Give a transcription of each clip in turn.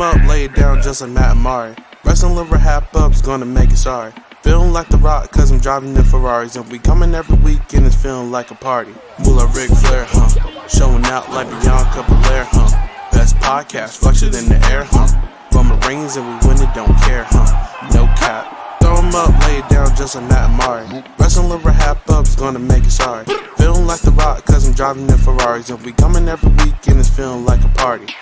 up, lay it down just like Matt and Mari. Wrestling liver RHAPUp's gonna make it sorry. Feeling like The Rock cause I'm driving in Ferraris. And we coming every week and it's feeling like a party. Moolah Ric Flair, showing out like Bianca Belair, Best podcast, flush it in the air, From the rings and we win it, don't care, No cap. Throw 'em up, lay it down just like Matt and Mari. Wrestling liver RHAPUp's gonna make it sorry. Feeling like The Rock cause I'm driving in Ferraris. And we coming every week and it's feeling like a party.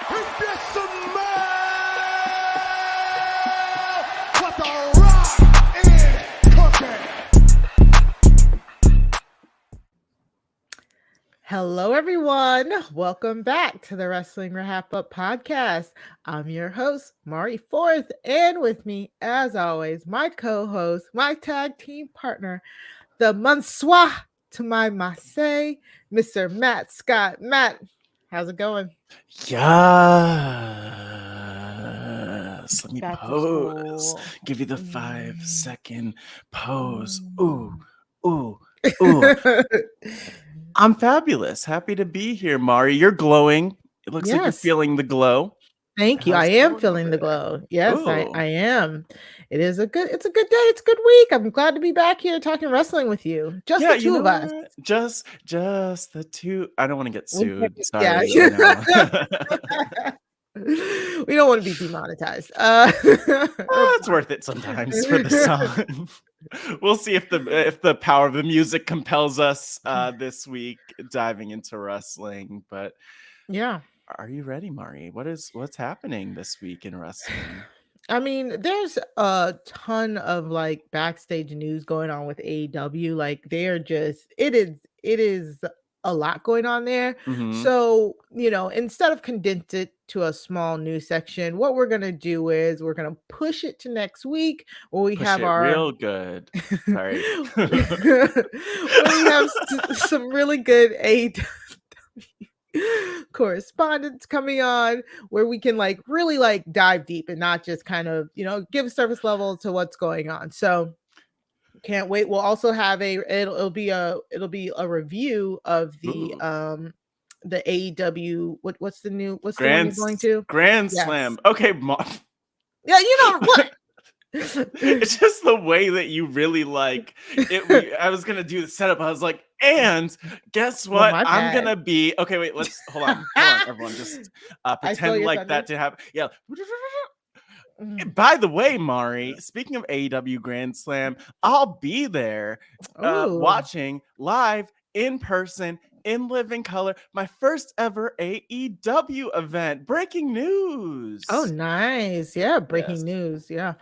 Hello, everyone. Welcome back to the Wrestling RHAPUp podcast. I'm your host, Mari Forth, and with me, as always, my co-host, my tag team partner, the Monsieur to my Marseille, Mr. Matt Scott. Matt, how's it going? Yes. Let me pose. Give you the 5-second pose. Ooh. I'm fabulous. Happy to be here, Mari. You're glowing. It looks like you're feeling the glow. Thank you. I am feeling the glow. Yes, I am. It's a good day. It's a good week. I'm glad to be back here talking wrestling with you. Just the two of us. Just the two. I don't want to get sued. Sorry. Yeah. We don't want to be demonetized. It's worth it sometimes for the song. We'll see if the power of the music compels us this week diving into wrestling. But yeah, are you ready, Mari? What's happening this week in wrestling? I mean, there's a ton of like backstage news going on with AEW. Like it is a lot going on there. Mm-hmm. So, instead of condense it to a small news section, what we're going to do is we're going to push it to next week where we have our real good. Sorry. We have some really good AEW correspondence coming on where we can really dive deep and not just kind of, give surface level to what's going on. So can't wait. We'll also have it'll be a review of the AEW. What's the one you're going to? Grand Slam. Okay, yeah, you know what? It's just the way that you really like it. I was gonna do the setup. I was like, and guess what? I'm gonna be okay. Wait, let's hold on, everyone. Just pretend like that didn't happen. Yeah. By the way, Mari, speaking of AEW Grand Slam, I'll be there watching live in person in living color, my first ever AEW event. Breaking news. Oh, nice. Yeah, breaking news. Yeah.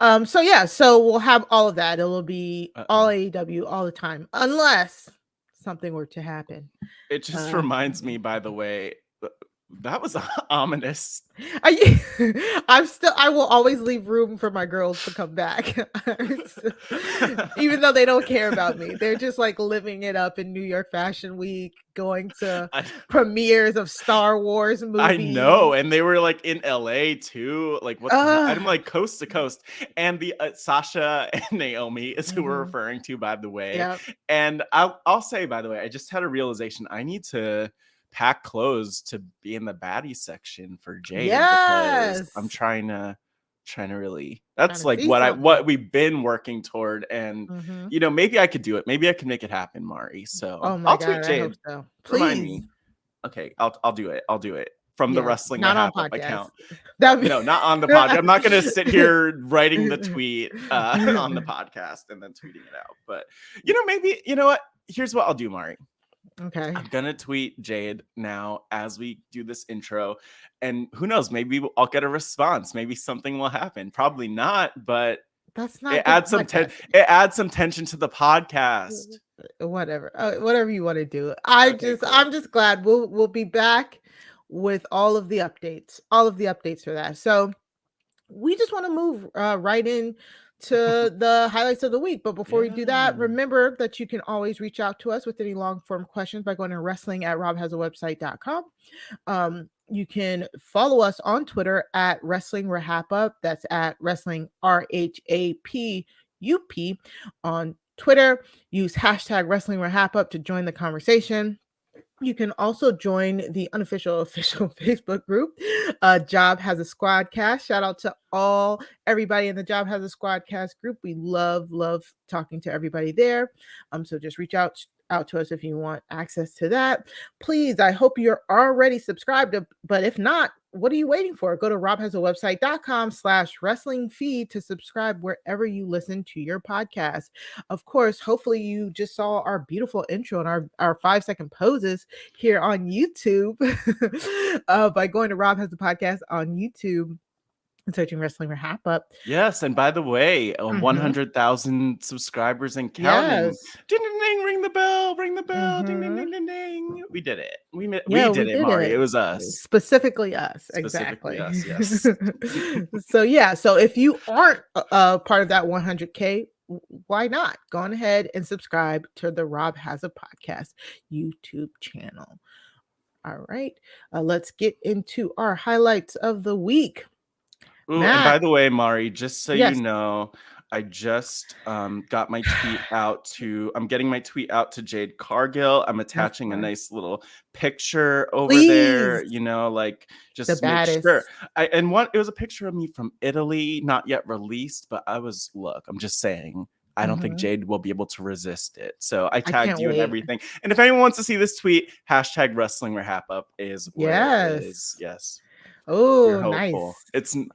So we'll have all of that. It'll be all AEW all the time, unless something were to happen. It just reminds me, by the way, that was ominous. I will always leave room for my girls to come back. Even though they don't care about me. They're just like living it up in New York Fashion Week, going to premieres of Star Wars movies. I know, and they were like in LA too. Like I'm like coast to coast. And the Sasha and Naomi is who we're referring to, by the way. Yep. And I'll say, by the way, I just had a realization. I need to pack clothes to be in the baddie section for Jade because I'm trying to really, that's like what we've been working toward, and maybe I could do it. Maybe I can make it happen, Mari. So I'll tweet Jade. I hope so. Please. Remind me. Okay, I'll do it. I'll do it from the Wrestling RHAPUp account. No, not on the podcast. I'm not gonna sit here writing the tweet on the podcast and then tweeting it out. But maybe what? Here's what I'll do, Mari. Okay. I'm gonna tweet Jade now as we do this intro, and who knows? Maybe I'll get a response. Maybe something will happen. Probably not, but that's not. It adds some tension to the podcast. Whatever you want to do. I'm just glad we'll be back with all of the updates for that. So we just want to move right in to the highlights of the week. But before we do that, remember that you can always reach out to us with any long form questions by going to wrestling@robhasawebsite.com. You can follow us on Twitter at Wrestling RHAPUp. That's at Wrestling RHAPUP on Twitter. Use hashtag Wrestling RHAPUp to join the conversation. You can also join the official Facebook group. Job Has a Squadcast. Shout out to everybody in the Job Has a Squadcast group. We love talking to everybody there. So just reach out to us if you want access to that. Please, I hope you're already subscribed, but if not, what are you waiting for? Go to robhasawebsite.com/wrestling feed to subscribe wherever you listen to your podcast. Of course, hopefully you just saw our beautiful intro and our 5-second poses here on YouTube by going to Rob Has a Podcast on YouTube and searching Wrestling RHAPUp. Yes, and by the way, 100,000 subscribers and counting. Yes. Ding ding ding, ring the bell, ding ding ding ding ding. We did it. We did it, Mari. It was us. Specifically us. Specifically exactly. us, yes. So if you aren't part of that 100K, why not? Go on ahead and subscribe to the Rob Has a Podcast YouTube channel. All right. Let's get into our highlights of the week. Ooh, and by the way, Mari, just so you know, I just got my tweet out to, I'm getting my tweet out to Jade Cargill. I'm attaching a nice little picture over there, you know, like just the make baddest. sure. It was a picture of me from Italy, not yet released, but I'm just saying, I don't think Jade will be able to resist it. So I tagged you and everything. And if anyone wants to see this tweet, hashtag Wrestling RHAPUp is where it is. Yes. Oh, nice.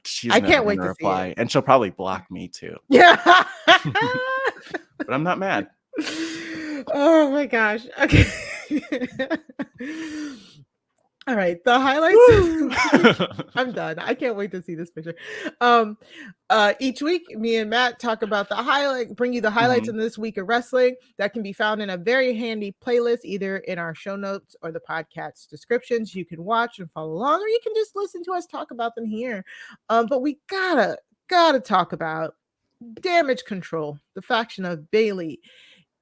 She's never going to reply, and she'll probably block me too. Yeah. But I'm not mad. Oh my gosh. Okay. All right, the highlights. I'm done. I can't wait to see this picture. Each week, me and Matt talk about bring you the highlights in this week of wrestling that can be found in a very handy playlist, either in our show notes or the podcast descriptions. You can watch and follow along, or you can just listen to us talk about them here. But we gotta talk about Damage Control, the faction of Bayley,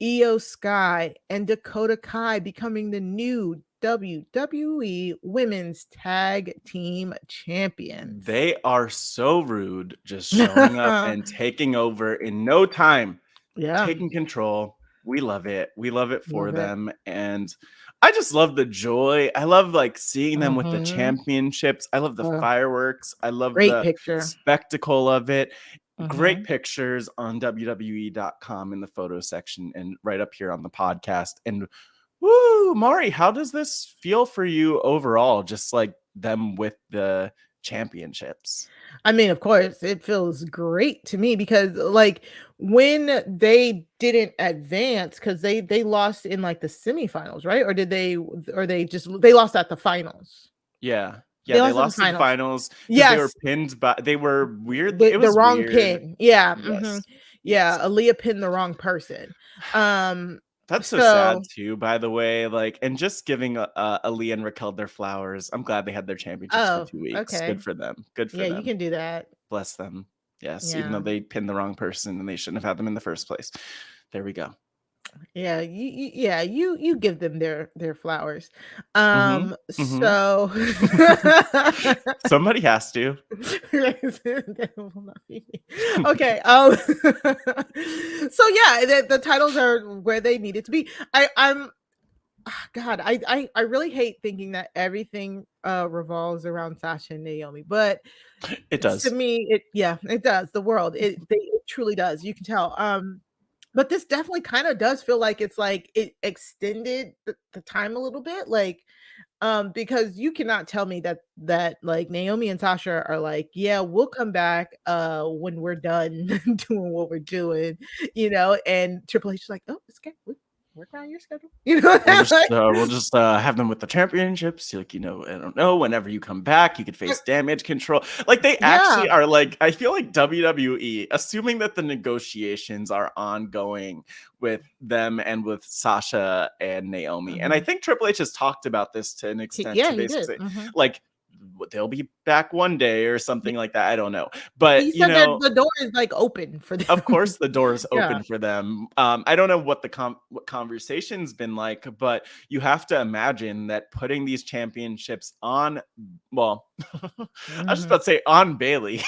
Io Sky, and Dakota Kai becoming the new WWE Women's Tag Team Champions. They are so rude, just showing up and taking over in no time. Yeah. Taking control. We love it. We love it for them. And I just love the joy. I love seeing them with the championships. I love the fireworks. I love the spectacle of it. Great pictures on WWE.com in the photo section and right up here on the podcast. And woo, Mari, how does this feel for you overall? Just them with the championships. I mean, of course, it feels great to me because when they didn't advance, because they lost in the semifinals, right? Or they lost at the finals. Yeah. Yeah, they lost in the finals. Yes. They were pinned by, they were weird. It was the wrong pin. Yeah. Yes. Yeah. Aaliyah pinned the wrong person. That's so sad too, by the way. And just giving Aaliyah and Raquel their flowers. I'm glad they had their championships for 2 weeks. Okay. Good for them. Good for them. Yeah, you can do that. Bless them. Yes, even though they pinned the wrong person and they shouldn't have had them in the first place. There we go. Yeah, you give them their flowers. So somebody has to. Okay. So yeah, the titles are where they needed to be. I really hate thinking that everything revolves around Sasha and Naomi, but it does. To me, it does. The world, it truly does. You can tell. But this definitely kind of does feel like it extended the time a little bit, because you cannot tell me that Naomi and Sasha are yeah, we'll come back when we're done doing what we're doing, and Triple H is like, oh, it's okay, work around your schedule, we'll just have them with the championships, I don't know, whenever you come back you could face Damage Control. They actually are I feel like WWE, assuming that the negotiations are ongoing with them and with Sasha and Naomi, and I think Triple H has talked about this to an extent, to basically they'll be back one day or something like that. I don't know, but he said that the door is open for them. Of course the door is open for them. I don't know what what conversation's been like, but you have to imagine that putting these championships on, well, I was just about to say on Bayley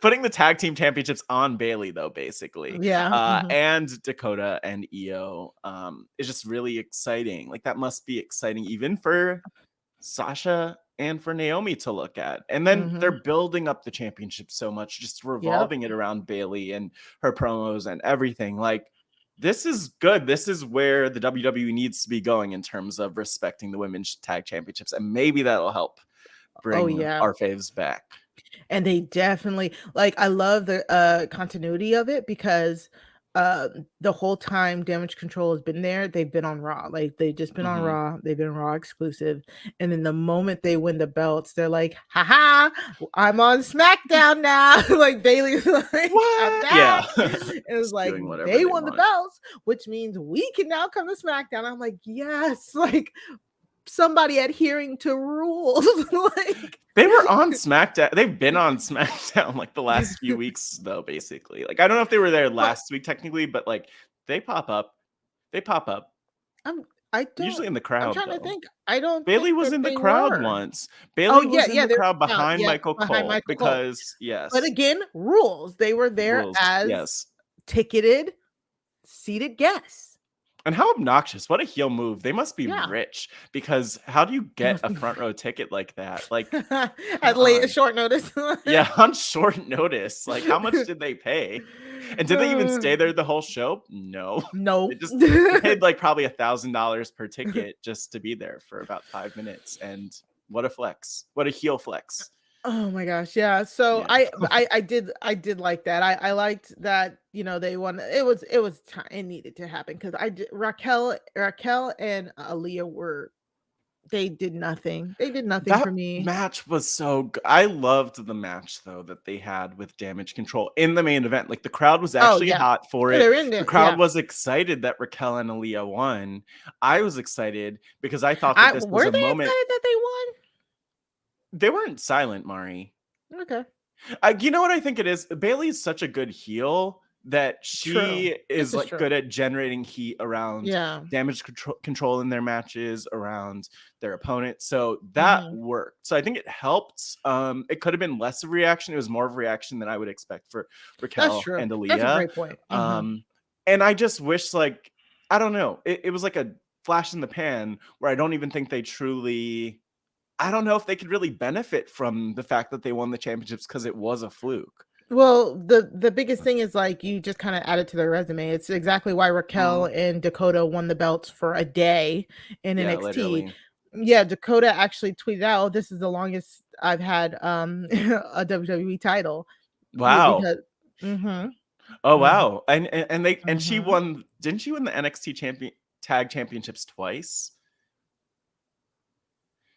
putting the tag team championships on Bailey though, basically. Yeah. And Dakota and Io is just really exciting. Like that must be exciting even for Sasha and for Naomi to look at. And then they're building up the championship so much, just revolving it around Bailey and her promos and everything. Like, this is good. This is where the WWE needs to be going in terms of respecting the women's tag championships. And maybe that'll help bring our faves back. And they definitely, like, I love the continuity of it because the whole time Damage Control has been there, they've been on Raw. Like, they've just been on Raw. They've been Raw exclusive. And then the moment they win the belts, they're like, haha, I'm on SmackDown now. Like, Bailey's like, I'm back. Yeah. It was like, they won the belts, which means we can now come to SmackDown. I'm like, yes, like somebody adhering to rules. Like, they were on SmackDown. They've been on SmackDown like the last few weeks, though, basically. Like, I don't know if they were there last week, technically, but like they pop up. They pop up. I don't, usually in the crowd. I'm trying to think. I don't. Bailey was in the crowd once. Bailey was in the crowd behind Michael Cole because yes. But again, rules. They were there as ticketed, seated guests. And how obnoxious. What a heel move. They must be rich because how do you get a front row ticket like that? Like at short notice. Yeah, on short notice. Like, how much did they pay? And did they even stay there the whole show? No. They paid like probably $1,000 per ticket just to be there for about 5 minutes. And what a flex. What a heel flex. Oh my gosh, yeah. So I did like that. I liked that, you know, they won. It was time. It needed to happen because Raquel and Aaliyah they did nothing. They did nothing for me. That match was so good. I loved the match though that they had with Damage Control in the main event. Like the crowd was actually hot for it. The crowd was excited that Raquel and Aaliyah won. I was excited because I thought that this was a moment. Were they excited that they won? They weren't silent, Mari. Okay. You know what I think it is? Bailey is such a good heel that she is like good at generating heat around damage control in their matches, around their opponent. So that worked. So I think it helped. It could have been less of a reaction. It was more of a reaction than I would expect for Raquel and Aaliyah. That's a great point. And I just wish, like, I don't know. It was like a flash in the pan where I don't even think they truly... I don't know if they could really benefit from the fact that they won the championships because it was a fluke. Well, the biggest thing is like you just kind of added to their resume. It's exactly why Raquel and Dakota won the belts for a day in NXT. Literally. Yeah, Dakota actually tweeted out, "Oh, this is the longest I've had a WWE title." Wow. Oh wow. And she won. Didn't she win the NXT tag championships twice?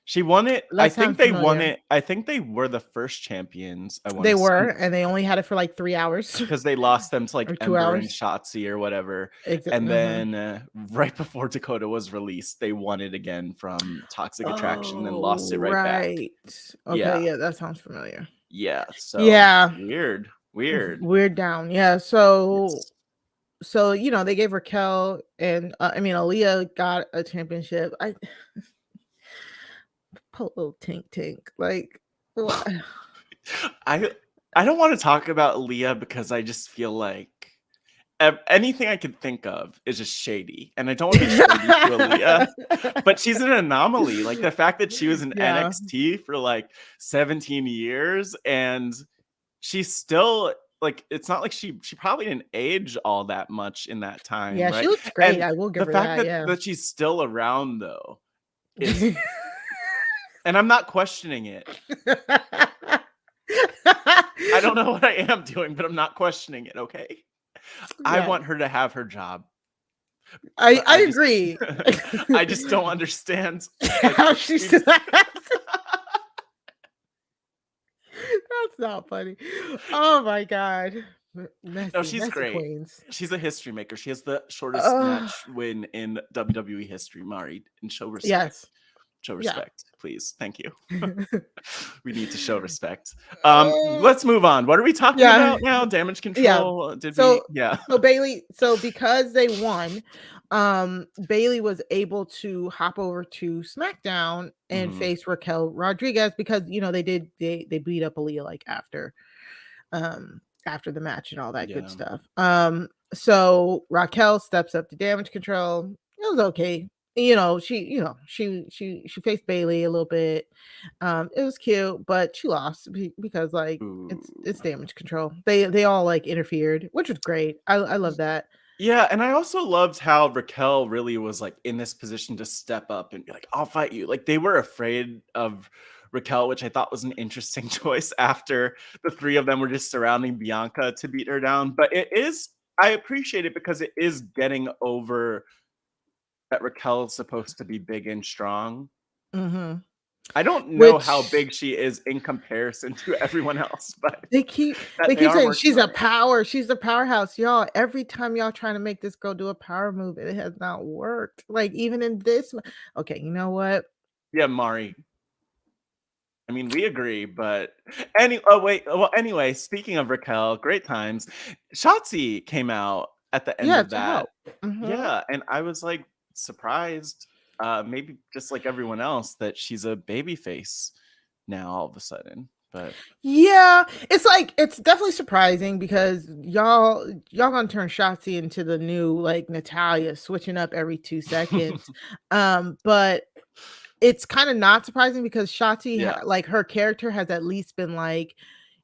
She won it. I think they won it. I think they were the first champions. They were, and they only had it for like 3 hours because they lost them to like Ember and Shotzi or whatever. And then right before Dakota was released, they won it again from Toxic Attraction and lost it right back. Okay, yeah, that sounds familiar. Yeah. So weird down. Yeah. So you know, they gave Raquel and Aaliyah got a championship. Little tink like I don't want to talk about Leah because I just feel like anything I can think of is just shady, and I don't want to be shady to Aaliyah, but she's an anomaly. Like the fact that she was in NXT for like 17 years and she's still like, it's not like she probably didn't age all that much in that time. Yeah, right? She looks great. And I will give her that. The fact that she's still around though is and I'm not questioning it. I don't know what I am doing, but I'm not questioning it, okay? I want her to have her job. I agree. I just don't understand how she still has it. That's not funny. Oh my god. No, she's great. Queens. She's a history maker. She has the shortest match win in WWE history, Mari, and show respect. Yes. Show respect, please. Thank you. We need to show respect. Let's move on. What are we talking about now? Damage control. So Bailey. So because they won, Bailey was able to hop over to SmackDown and face Raquel Rodriguez because, you know, they beat up Aaliyah like after. after the match and all that good Yeah. stuff. So Raquel steps up to Damage CTRL. It was okay. She faced Bailey a little bit. It was cute, but she lost because like it's Damage CTRL. They all like interfered, which was great. I love that. Yeah, and I also loved how Raquel really was like in this position to step up and be like, "I'll fight you." Like they were afraid of Raquel, which I thought was an interesting choice after the three of them were just surrounding Bianca to beat her down. But I appreciate it because it is getting over that Raquel is supposed to be big and strong. Mm-hmm. I don't know how Which big she is in comparison to everyone else, but they keep that they are saying working on it. she's a powerhouse, y'all. Every time y'all trying to make this girl do a power move, it has not worked. Like even in this, okay, you know what? Yeah, Mari. I mean, we agree, but anyway, speaking of Raquel, great times. Shotzi came out at the end Yeah, of to that. help. Mm-hmm. Yeah, and I was like surprised, maybe just like everyone else, that she's a baby face now all of a sudden. But Yeah, it's like it's definitely surprising because y'all gonna turn Shotzi into the new like Natalia, switching up every 2 seconds. But it's kind of not surprising because Shotzi, yeah, like her character has at least been like,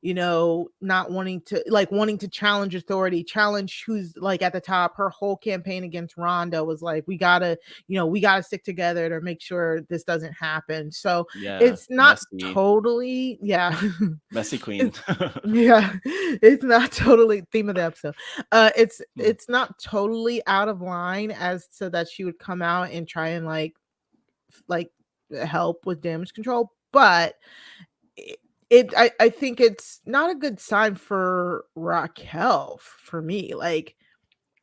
not wanting to challenge authority, challenge who's like at the top. Her whole campaign against Ronda was like, we gotta stick together to make sure this doesn't happen. So yeah, it's not messy, totally, yeah. messy queen. It's yeah, it's not totally theme of the episode. It's Hmm. it's not totally out of line as to that she would come out and try and like help with damage control, but I think it's not a good sign for Raquel for me. Like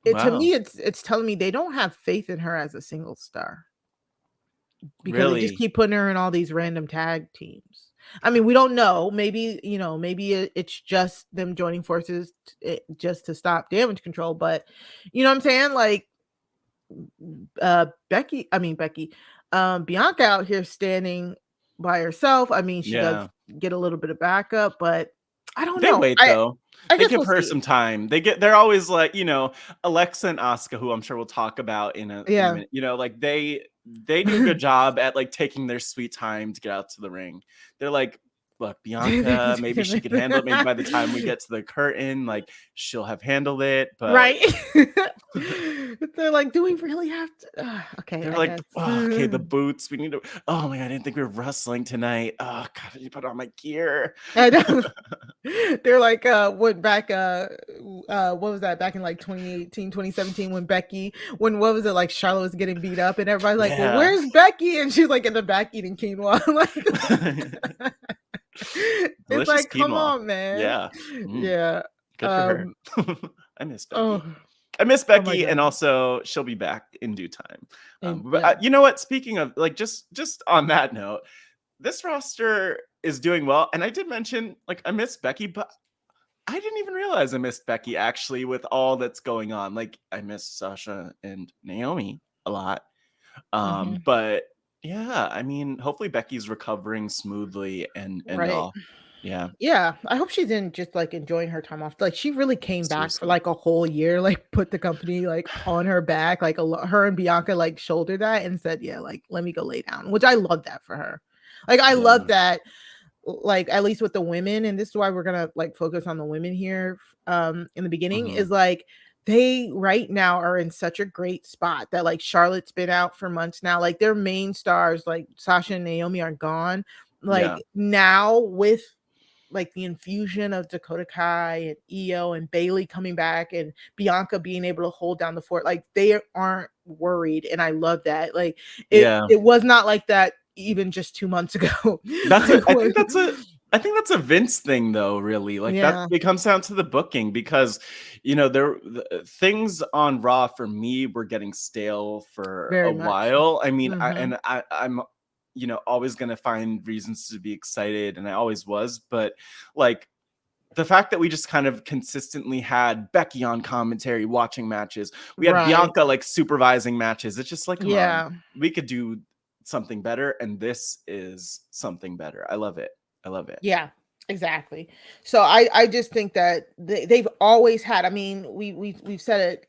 to Wow, me, it's telling me they don't have faith in her as a single star because they just really? keep putting her in all these random tag teams. I mean, we don't know. Maybe it's just them joining forces just to stop damage control. But you know what I'm saying? Like Becky, Bianca out here standing by herself. I mean, she does Yeah. get a little bit of backup, but I don't They know. wait I though. I They guess give we'll her see. some time. They're always like, Alexa and Asuka, who I'm sure we'll talk about in a Yeah. minute. Like they do a good job at like taking their sweet time to get out to the ring. They're like, look, Bianca, maybe she could handle it. Maybe by the time we get to the curtain, like she'll have handled it. But Right. They're like, do we really have to? Okay, they're I like, guess. oh, okay, the boots. We need to. Oh my god, I didn't think we were wrestling tonight. Oh god, I need to put on my gear. I know. They're like went back what was that back in like 2018, 2017 when what was it, like Charlotte was getting beat up and everybody's like, well, Yeah. where's Becky? And she's like in the back eating quinoa. Like it's Delicious like, come quinoa. on, man. Yeah. Mm, Yeah. good for her. Um I miss oh Becky. I miss oh my Becky, and god. also she'll be back in due time. And But yeah. you know what? Speaking of like, just on that note, this roster is doing well, and I did mention like I miss Becky, but I didn't even realize I missed Becky actually with all that's going on. Like I miss Sasha and Naomi a lot. Mhm. But yeah, I mean, hopefully Becky's recovering smoothly and Right. all. Yeah, Yeah, I hope she's in just like enjoying her time off. Like she really came back for seriously. like a whole year, like put the company like on her back, like her and Bianca like shouldered that and said, "Yeah, like let me go lay down," which I love that for her. Like I love Yeah. that, like at least with the women, and this is why we're gonna like focus on the women here. In the beginning, Mhm. is like they right now are in such a great spot that like Charlotte's been out for months now. Like their main stars, like Sasha and Naomi, are gone. Yeah. Like now with like the infusion of Dakota Kai and Io and Bailey coming back and Bianca being able to hold down the fort, like they aren't worried, and I love that. Like Yeah. it was not like that even just 2 months ago. That's Like a I what? think that's a I think that's a Vince thing though, really. Like that Yeah, it comes down to the booking because things on Raw for me were getting stale for a very much. while. I mean, Hmm. I'm always gonna find reasons to be excited, and I always was, but like the fact that we just kind of consistently had Becky on commentary watching matches, we had Right. Bianca like supervising matches. It's just like, come on, Yeah. we could do something better, and this is something better. I love it. I love it. Yeah. Exactly. So I just think that they've always had. I mean, we've said it.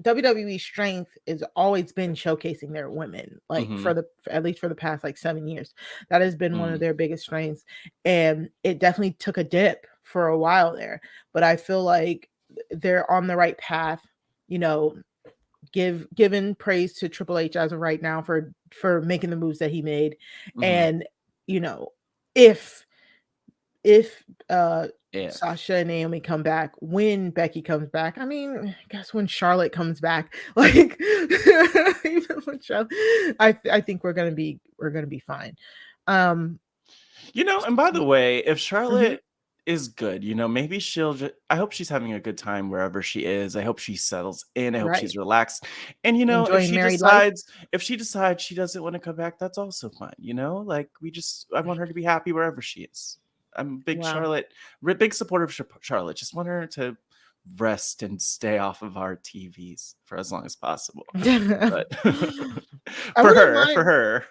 WWE strength has always been showcasing their women, like Mm-hmm. at least for the past like 7 years. That has been one of Mm. their biggest strengths, and it definitely took a dip for a while there. But I feel like they're on the right path. You know, given praise to Triple H as of right now for making the moves that he made, Mm-hmm. and you know, if if If. Sasha and Naomi come back, when Becky comes back, I mean, guess when Charlotte comes back, like even when Charlotte, I think we're gonna be fine. Um, And by the way, if mhm, Charlotte is good, maybe she'll I hope she's having a good time wherever she is. I hope she settles in. I hope right, she's relaxed. And if enjoying she married life. decides she doesn't want to come back, that's also fine. Like I want her to be happy wherever she is. I'm a big Wow. big supporter of Charlotte. Just want her to rest and stay off of our TVs for as long as possible. But I wouldn't for mind. her.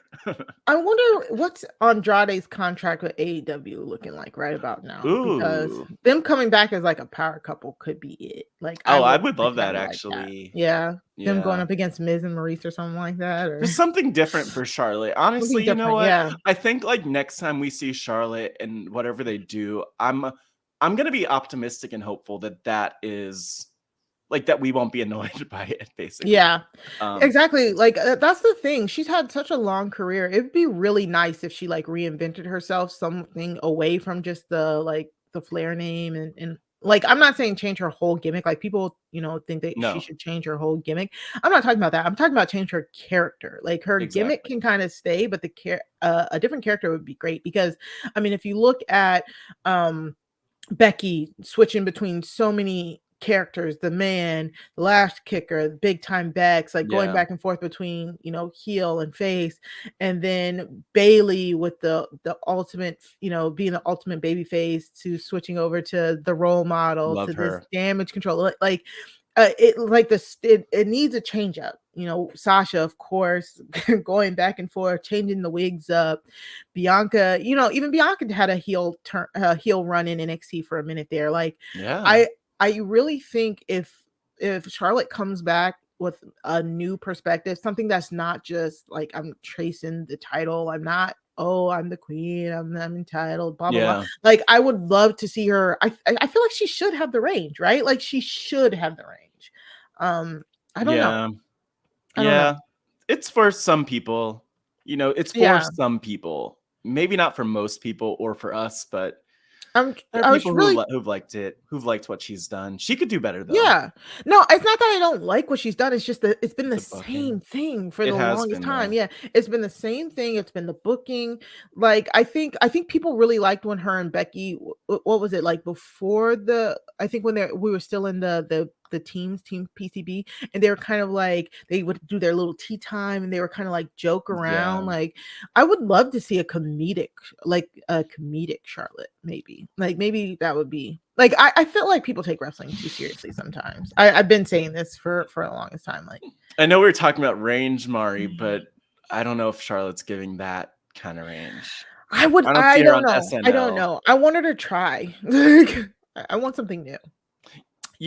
I wonder what's Andrade's contract with AEW looking like right about now, because Ooh. them coming back as like a power couple could be it. Like I Oh, I would, would I love that kind of like that. actually. Yeah, them going Yeah. up against Miz and Maurice or something like that, or Just something different for Charlotte. something Honestly, you know different. what? Yeah, I think like next time we see Charlotte and whatever they do, I'm going to be optimistic and hopeful that is like that we won't be annoyed by it basically. yeah, Um exactly. Like that's the thing. She's had such a long career. It'd be really nice if she like reinvented herself, something away from just the Flair name, and like I'm not saying change her whole gimmick. Like people, think that she no, should change her whole gimmick. I'm not talking about that. I'm talking about change her character. Like her gimmick exactly. can kind of stay, but a different character would be great, because I mean, if you look at Becky switching between so many characters, the man, the last kicker, the big time Bex, like going Yeah. back and forth between, heel and face, and then Bailey with the ultimate, being the ultimate baby face, to switching over to the role model, Love to this her. damage control. Like it like this it needs a change up. Sasha, of course, going back and forth, changing the wigs up. Bianca, even Bianca had a heel run in NXT for a minute there. Like Yeah. I really think if Charlotte comes back with a new perspective, something that's not just like I'm chasing the title, I'm not, oh, I'm the queen, I'm entitled, blah blah blah. Yeah. Like I would love to see her. I feel like she should have the range, right? Like she should have the range. Um, I don't know. Yeah. I don't know. Yeah. It's for some people. It's for Yeah. some people. Maybe not for most people or for us, but there are I was people really who've liked it, who've liked what she's done. She could do better though. Yeah. No, it's not that I don't like what she's done. It's just that it's been the The same booking. thing for It the has longest been time. though. Yeah. It's been the same thing. It's been the booking. Like I think people really liked when her and Becky, what was it like before I think when we were still in the team PCB, and they were kind of like they would do their little tea time, and they were kind of like joke around. Yeah. Like I would love to see a comedic Charlotte, maybe. Like maybe that would be like I feel like people take wrestling too seriously sometimes. I've been saying this for the longest time. Like I know we were talking about range, Mari, but I don't know if Charlotte's giving that kind of range. I don't I see her don't on know. I don't SNL. know. I want her to try. Like, I want something new.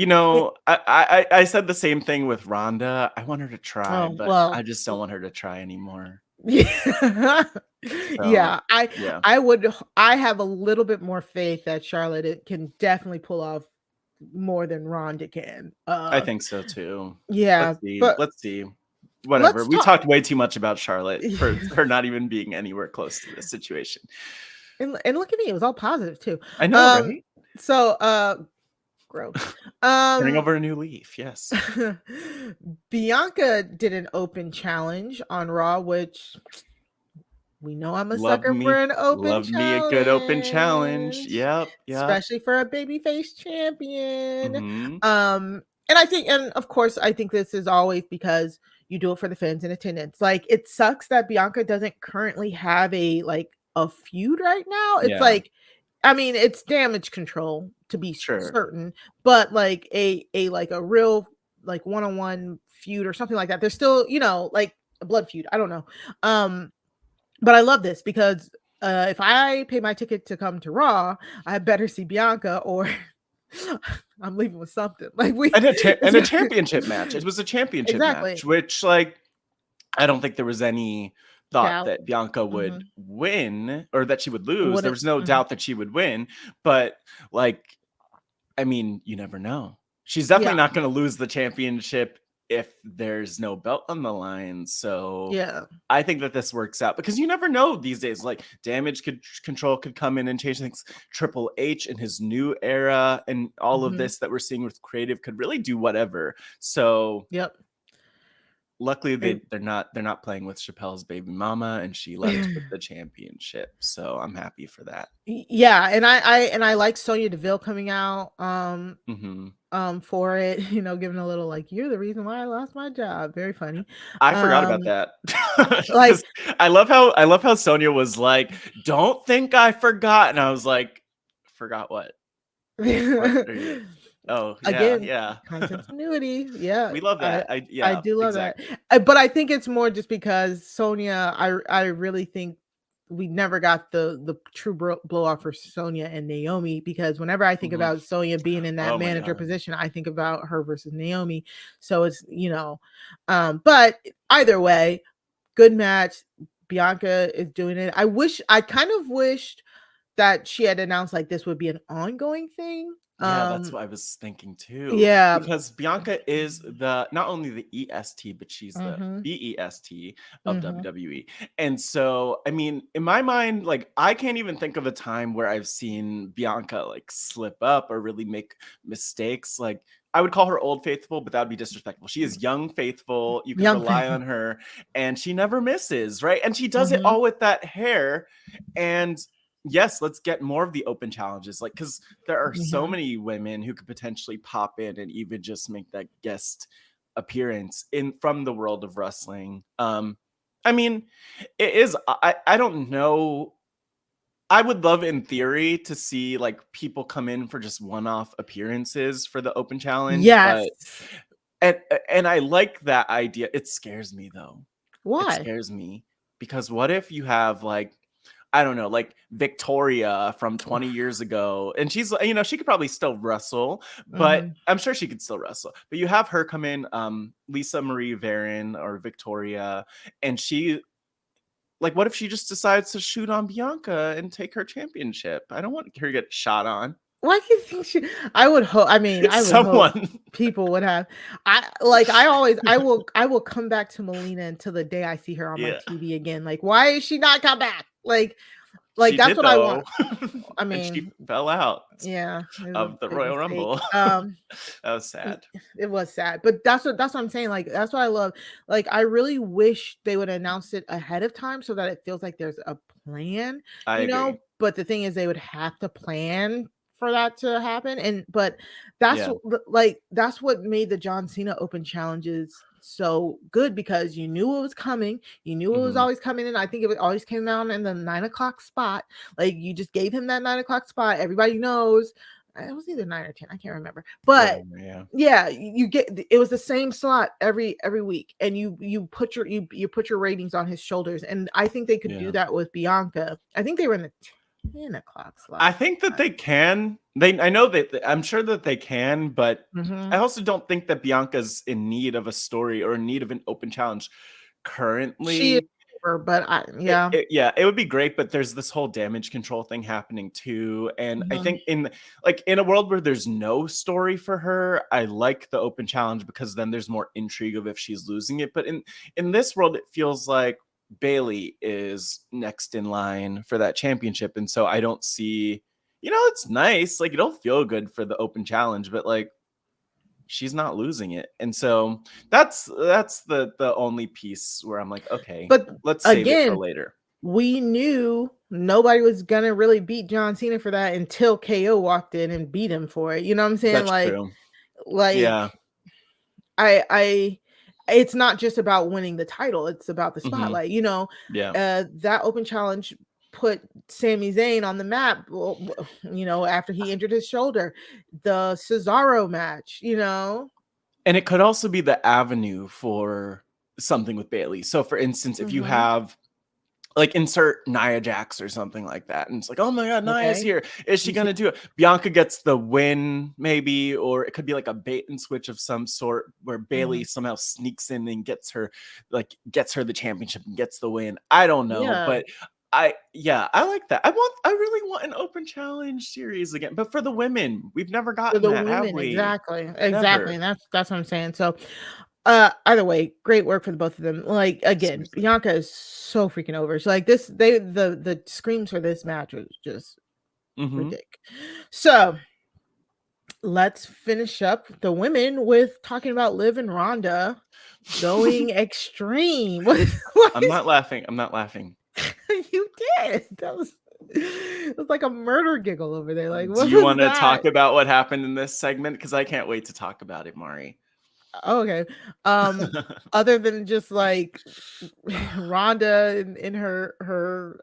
I said the same thing with Ronda. I want her to try, Oh but I well. just don't want her to try anymore. Yeah. So Yeah. I yeah, I would I have a little bit more faith that Charlotte can definitely pull off more than Ronda can. I think so too. Yeah, Let's see. but Let's see. Whatever. let's We talk. talked way too much about Charlotte for her not even being anywhere close to this situation. And look at me, it was all positive too. I know, Um, right? so gross. Turning Um, over a new leaf. Yes. Bianca did an open challenge on Raw, which we know I'm a Love sucker for me. an open Love me a good open challenge. challenge, Yep. Yep. especially for a babyface champion. Hmm. And of course, I think this is always because you do it for the fans in attendance. Like, it sucks that Bianca doesn't currently have a feud right now. It's Yeah. like, I mean, it's Damage Control to be Sure. certain, but like a real like one-on-one feud or something like that. There's still, like a blood feud. I don't know. But I love this because if I pay my ticket to come to Raw, I better see Bianca or I'm leaving with something. Like and a championship match. It was a championship match, which like I don't think there was any thought that Bianca would win or that she would lose. There was no doubt that she would win, but like, I mean, you never know. She's definitely not going to lose the championship if there's no belt on the line. So yeah, I think that this works out because you never know these days. Like Damage Control could come in and change things. Triple H in his new era and all of this that we're seeing with creative could really do whatever. So yep. Luckily, they're not playing with Chappelle's baby mama, and she left with the championship. So I'm happy for that. Yeah, and I like Sonya Deville coming out for it, you know, giving a little like, you're the reason why I lost my job. Very funny. I forgot about that. Like I love how Sonya was like, "Don't think I forgot," and I was like, "Forgot what?" Oh, again, yeah. Continuity. Yeah. We love that. I do love that. But I think it's more just because Sonya, I really think we never got the true blow off for Sonya and Naomi, because whenever I think about Sonya being in that manager position, I think about her versus Naomi. So it's, you know, but either way, good match. Bianca is doing it. I kind of wished that she had announced like this would be an ongoing thing. Yeah, that's what I was thinking too. Yeah, because Bianca is not only the EST, but she's the BEST of WWE. And so, I mean, in my mind, like I can't even think of a time where I've seen Bianca like slip up or really make mistakes. Like I would call her old faithful, but that would be disrespectful. She is young faithful. You can rely on her, and she never misses, right? And she does it all with that hair. And yes, let's get more of the open challenges, like because there are so many women who could potentially pop in and even just make that guest appearance from the world of wrestling. I mean, it is. I don't know. I would love, in theory, to see like people come in for just one-off appearances for the open challenge. Yes, and I like that idea. It scares me though. Why? It scares me because what if you have like, I don't know, like Victoria from 20 years ago. And she's, you know, she could probably still wrestle, but I'm sure she could still wrestle. But you have her come in, Lisa Marie Varon or Victoria, and she, like, what if she just decides to shoot on Bianca and take her championship? I don't want her to get shot on. Why do you think she? I would hope. I mean, I would hope people would have. I will come back to Melina until the day I see her on my TV again. Like, why is she not come back? Like that's what I want. I mean, she fell out. Yeah, of the Royal Rumble. That was sad. It was sad, but that's what I'm saying. Like that's what I love. Like I really wish they would announce it ahead of time so that it feels like there's a plan. I agree. But the thing is, they would have to plan for that to happen, but that's that's what made the John Cena Open challenges so good, because you knew it was coming. You knew it was always coming in. I think it always came down in the 9 o'clock spot. Like you just gave him that 9 o'clock spot. Everybody knows. It was either 9 or 10. I can't remember. But you get, it was the same slot every week, and you put your ratings on his shoulders. And I think they could do that with Bianca. I think they were in the 10 o'clock slot. I think that they can. I know that I'm sure that they can, but I also don't think that Bianca's in need of a story or in need of an open challenge currently. She is, but it would be great, but there's this whole damage control thing happening too. And I think in a world where there's no story for her, I like the open challenge because then there's more intrigue of if she's losing it. But in this world, it feels like Bayley is next in line for that championship. And so I don't see, it's nice. Like, it'll feel good for the open challenge, but like, she's not losing it. And so that's the only piece where I'm like, okay, but let's save it for later. We knew nobody was gonna really beat John Cena for that until KO walked in and beat him for it. You know what I'm saying? That's true. Yeah. It's not just about winning the title, it's about the spotlight. That open challenge put Sami Zayn on the map, after he injured his shoulder. The Cesaro match, and it could also be the avenue for something with Bayley. So for instance, if you have like insert Nia Jax or something like that. And it's like, oh my God, Nia's Okay. here. Is she going to do it? Bianca gets the win maybe, or it could be like a bait and switch of some sort where Bailey somehow sneaks in and gets her the championship and gets the win. I don't know, Yeah. but I like that. I really want an open challenge series again, but for the women, we've never For gotten the that, have women, we? exactly. Never. And that's what I'm saying. So either way, great work for the both of them. Like again, Seriously. Bianca is so freaking over. So like the screams for this match was just ridiculous. So let's finish up the women with talking about Liv and Ronda going extreme. I'm not laughing. I'm not laughing. You did. It was like a murder giggle over there. Like, Do what you was want to that? talk about what happened in this segment? Because I can't wait to talk about it, Mari. Oh, okay. Other than just like Rhonda in her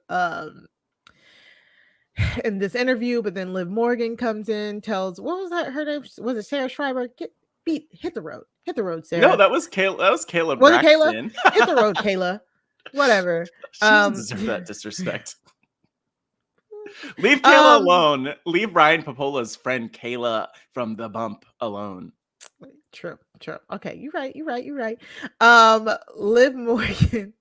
in this interview, but then Liv Morgan comes in, tells what was that? Her name was it Sarah Schreiber? Hit the road. Hit the road, Sarah. No, that was Kayla. That was Kayla Was it Kayla? Braxton. Hit the road, Kayla. Whatever. She doesn't deserve that disrespect. Leave Kayla alone. Leave Ryan Popola's friend Kayla from the bump alone. True. Okay, you're right. Liv Morgan.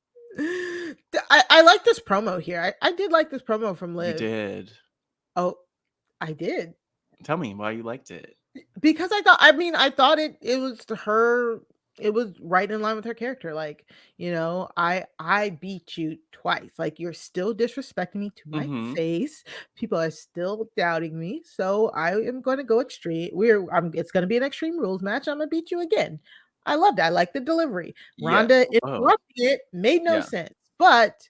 I like this promo here. I did like this promo from Liv. You did. Oh, I did. Tell me why you liked it. Because I thought it was her. It was right in line with her character. Like, I beat you twice. Like, you're still disrespecting me to my face. People are still doubting me. So I am going to go extreme. It's going to be an Extreme Rules match. I'm going to beat you again. I loved it. I like the delivery. Ronda interrupted it. Made no sense. But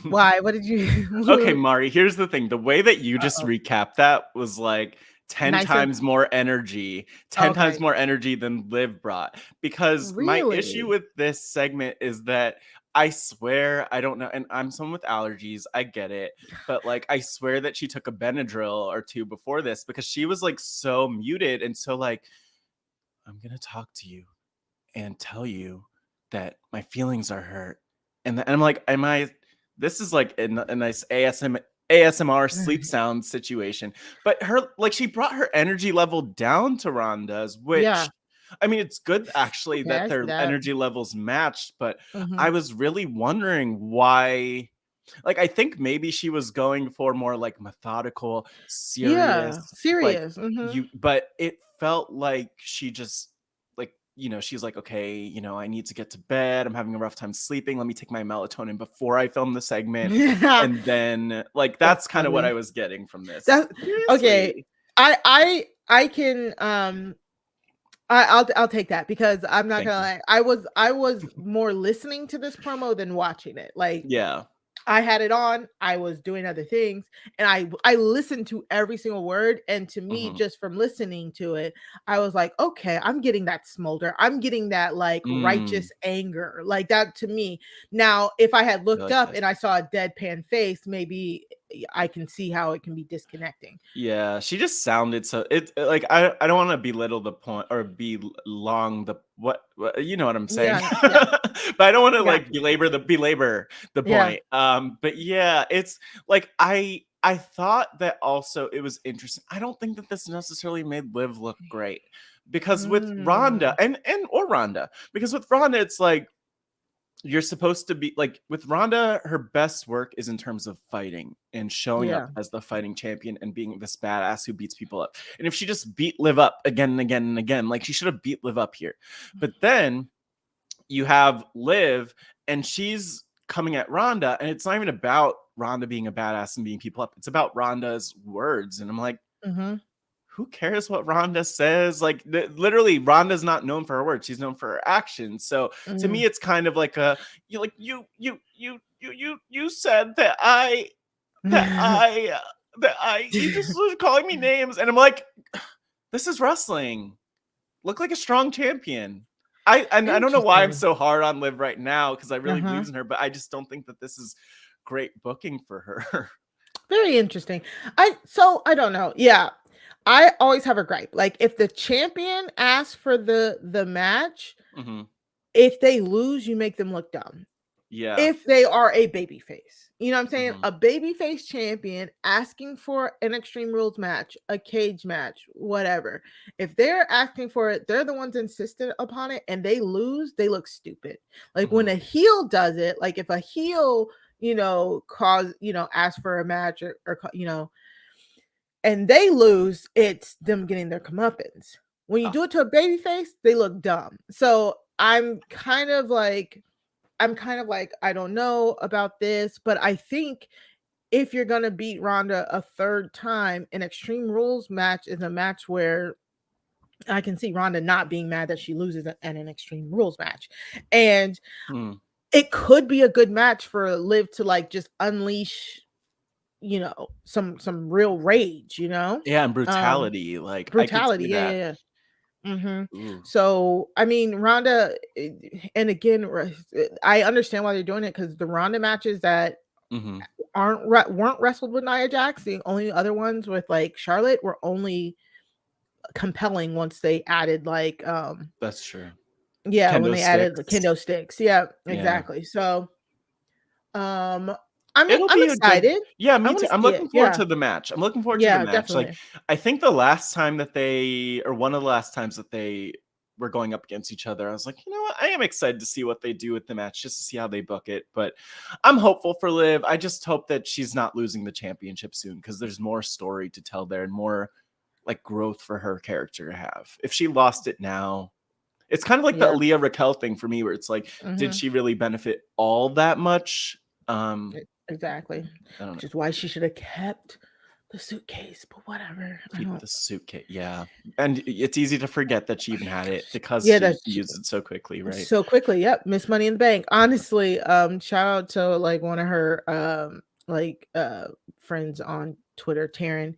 why? What did you? Okay, Mari, here's the thing. The way that you just recapped that was like 10 times more energy, 10 times more energy than Liv brought. Because my issue with this segment is that I swear, I don't know, and I'm someone with allergies, I get it, but like I swear that she took a Benadryl or two before this because she was like so muted and so like, I'm gonna talk to you and tell you that my feelings are hurt. And I'm like, this is like a nice ASMR sleep sound situation, but she brought her energy level down to Ronda's, which I mean, it's good actually that their energy levels matched, but I was really wondering why. Like, I think maybe she was going for more like methodical, serious, like but it felt like she just like, she's like, okay, I need to get to bed. I'm having a rough time sleeping. Let me take my melatonin before I film the segment. And then like, that's kind of what I was getting from this. Okay. I can, I'll take that because I'm not gonna lie. I was more listening to this promo than watching it. Like, yeah. I had it on, I was doing other things, and I listened to every single word. And to me, just from listening to it, I was like, okay, I'm getting that smolder. I'm getting that like righteous anger. Like that to me. Now, if I had looked up and I saw a deadpan face, maybe I can see how it can be disconnecting. Yeah, she just sounded so like I don't want to belittle the point or belong the what you know what I'm saying. But I don't want to like belabor the point. But yeah, it's like I thought that also it was interesting. I don't think that this necessarily made Liv look great because with Ronda or Ronda, because with Ronda it's like you're supposed to be like with Ronda, her best work is in terms of fighting and showing up as the fighting champion and being this badass who beats people up. And if she just beat Liv up again and again and again, like she should have beat Liv up here. But then you have Liv and she's coming at Ronda, and it's not even about Ronda being a badass and beating people up. It's about Ronda's words. And I'm like, who cares what Ronda says? Like literally, Ronda's not known for her words; she's known for her actions. So to me, it's kind of like you said that you just was calling me names, and I'm like, this is wrestling. Look like a strong champion. I don't know why I'm so hard on Liv right now because I really believe in her, but I just don't think that this is great booking for her. Very interesting. I don't know. Yeah. I always have a gripe. Like if the champion asks for the match, if they lose, you make them look dumb. Yeah. If they are a babyface. You know what I'm saying? Mhm. A babyface champion asking for an Extreme Rules match, a cage match, whatever. If they're asking for it, they're the ones insistent upon it, and they lose, they look stupid. Like when a Mhm. heel does it, like if a heel, ask for a match or and they lose, it's them getting their comeuppance. When you Oh. do it to a babyface, they look dumb. So I'm kind of like, I don't know about this, but I think if you're gonna beat Ronda a third time, an Extreme Rules match is a match where I can see Ronda not being mad that she loses at an Extreme Rules match. And Hmm. it could be a good match for Liv to like just unleash, some real rage, Yeah, and brutality. Like I could brutality. see Yeah, that. yeah, yeah. Ooh. So I mean, Ronda, and again, I understand why they're doing it because the Ronda matches that Mhm. weren't wrestled with Nia Jax, the only other ones with like Charlotte were only compelling once they added like That's true. when Kendo they added the sticks. kendo sticks. Yeah, Yeah. exactly. So I'm It'll I'm be a good. excited. Yeah, I me want too. to I'm see it. looking forward Yeah, to the match. I'm looking forward to the yeah, match. Like, definitely. I think the last time that they, or one of the last times that they were going up against each other, I was like, you know what? I am excited to see what they do with the match, just to see how they book it. But I'm hopeful for Liv. I just hope that she's not losing the championship soon, because there's more story to tell there and more like growth for her character to have. If she lost it now, it's kind of like the Yeah. Aaliyah Raquel thing for me, where it's like, did Mhm. she really benefit all that much? Exactly. I don't know. Which is why she should have kept the suitcase, but whatever. I Keep don't. the suitcase. Yeah. And it's easy to forget that she even had it because Yeah, she that's used it so quickly, right? so quickly. Yep, Miss Money in the Bank. Honestly, shout out to like one of her friends on Twitter, Taryn,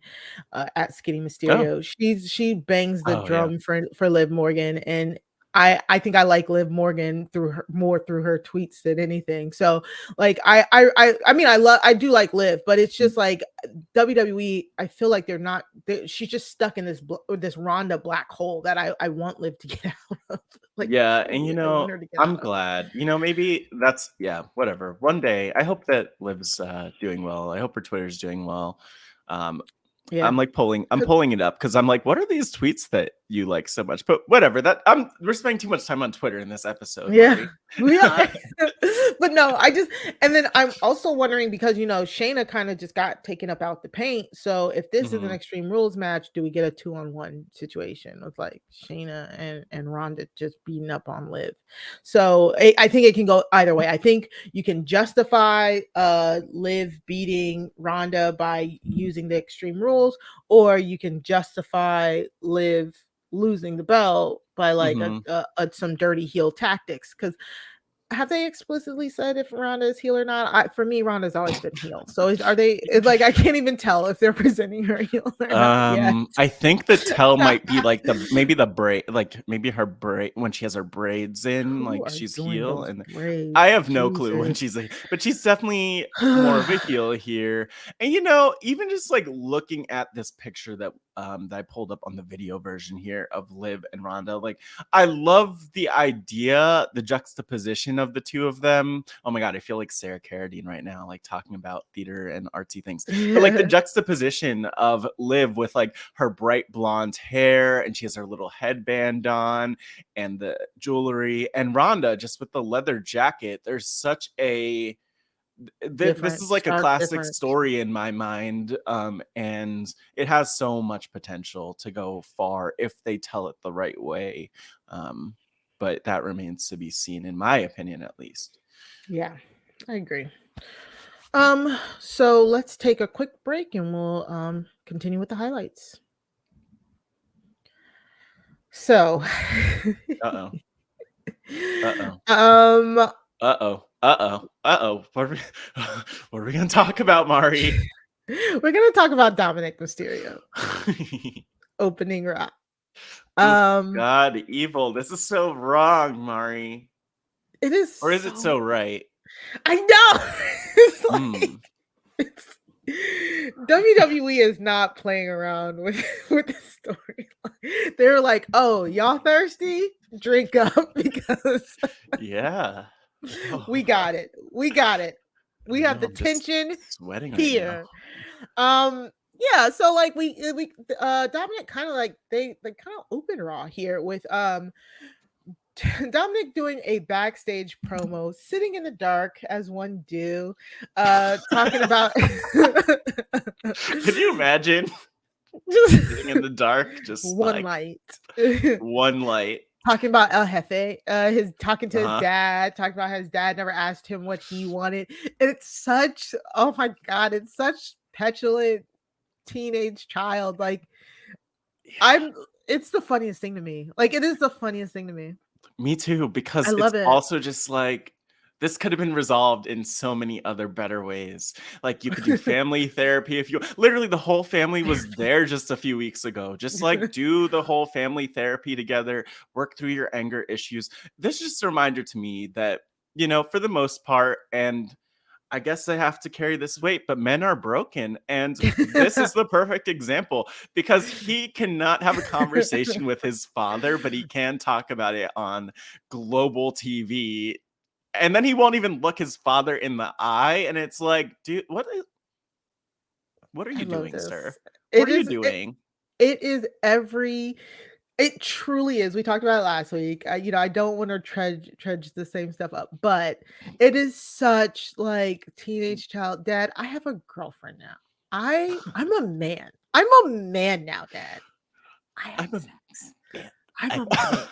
at Skinny Oh, Mysterio. She bangs the oh yeah. drum for Liv Morgan, and I think I like Liv Morgan through her tweets than anything. So like I mean I do like Liv, but it's just like WWE. I feel like she's just stuck in this Ronda black hole that I want Liv to get out of. Like Yeah. And truly, I want her to get I'm out of. glad. Maybe that's, yeah, whatever. One day, I hope that Liv's doing well. I hope her Twitter's doing well. Um, Yeah. I'm pulling it up because I'm like, what are these tweets that you like so much? But whatever. We're spending too much time on Twitter in this episode, Yeah, Mari. we are. But no, and then I'm also wondering because Shayna kind of just got taken up out the paint. So if this is an Mhm. Extreme Rules match, do we get a 2-on-1 situation with like Shayna and Ronda just beating up on Liv? So I think it can go either way. I think you can justify Liv beating Ronda by using the Extreme Rules, or you can justify Liv losing the belt by like Mhm. some dirty heel tactics. Because have they explicitly said if Ronda is heel or not? For me, Ronda's always been heel. So are they? It's like I can't even tell if they're presenting her heel or not yet. I think the tell might be like maybe the braid, like maybe her braid when she has her braids in, Who like are she's doing heel, those and braids? I have no clue when Jesus. she's but she's definitely more of a heel here. And even just like looking at this picture that I pulled up on the video version here of Liv and Ronda, like I love the idea, the juxtaposition of the two of them. Oh my god, I feel like Sarah Carradine right now, like talking about theater and artsy things. But like the juxtaposition of Liv with like her bright blonde hair, and she has her little headband on and the jewelry, and Ronda just with the leather jacket. There's such a this is like a Stark classic difference. story in my mind, and it has so much potential to go far if they tell it the right way, but that remains to be seen, in my opinion, at least. Yeah, I agree. So let's take a quick break and we'll continue with the highlights. So Uh-oh. Uh-oh. um Uh-oh. Uh-oh. Uh-oh. What are we gonna talk about, Mari? we're gonna talk about Dominik Mysterio opening RHAP. Oof, Um God, evil. This is so wrong, Mari. it is Or is it so right? I know. It's like Mm. it's, WWE is not playing around with the storyline. They're like, "Oh, y'all thirsty? Drink up because Yeah. We got it. We got it. We have the I'm just tension sweating right now. here. Yeah, so like we Dominik kind of like they kind of open Raw here with Dominik doing a backstage promo, sitting in the dark as one do, talking about Could you imagine just sitting in the dark, just one like light. one light? Talking about El Jefe, his talking to his Uh-huh. dad, talking about how his dad never asked him what he wanted. And it's such, oh my God, it's such petulant teenage child. Like, it's the funniest thing to me. Like, it is the funniest thing to me. Me too, I because it's love it. also just like this could have been resolved in so many other better ways. Like you could do family therapy if you literally the whole family was there just a few weeks ago. Just like do the whole family therapy together, work through your anger issues. This is just a reminder to me that, you know, for the most part, and I guess they have to carry this weight, but men are broken. And this is the perfect example because he cannot have a conversation with his father, but he can talk about it on global TV. And then he won't even look his father in the eye. And it's like, dude, what are you doing, this. sir? It What are you is doing? it is it truly is. We talked about it last week. I don't want to trudge the same stuff up, but it is such like teenage child. Dad, I have a girlfriend now. I'm a man. I'm a man now, Dad. I have I'm a sex. man. I'm a man.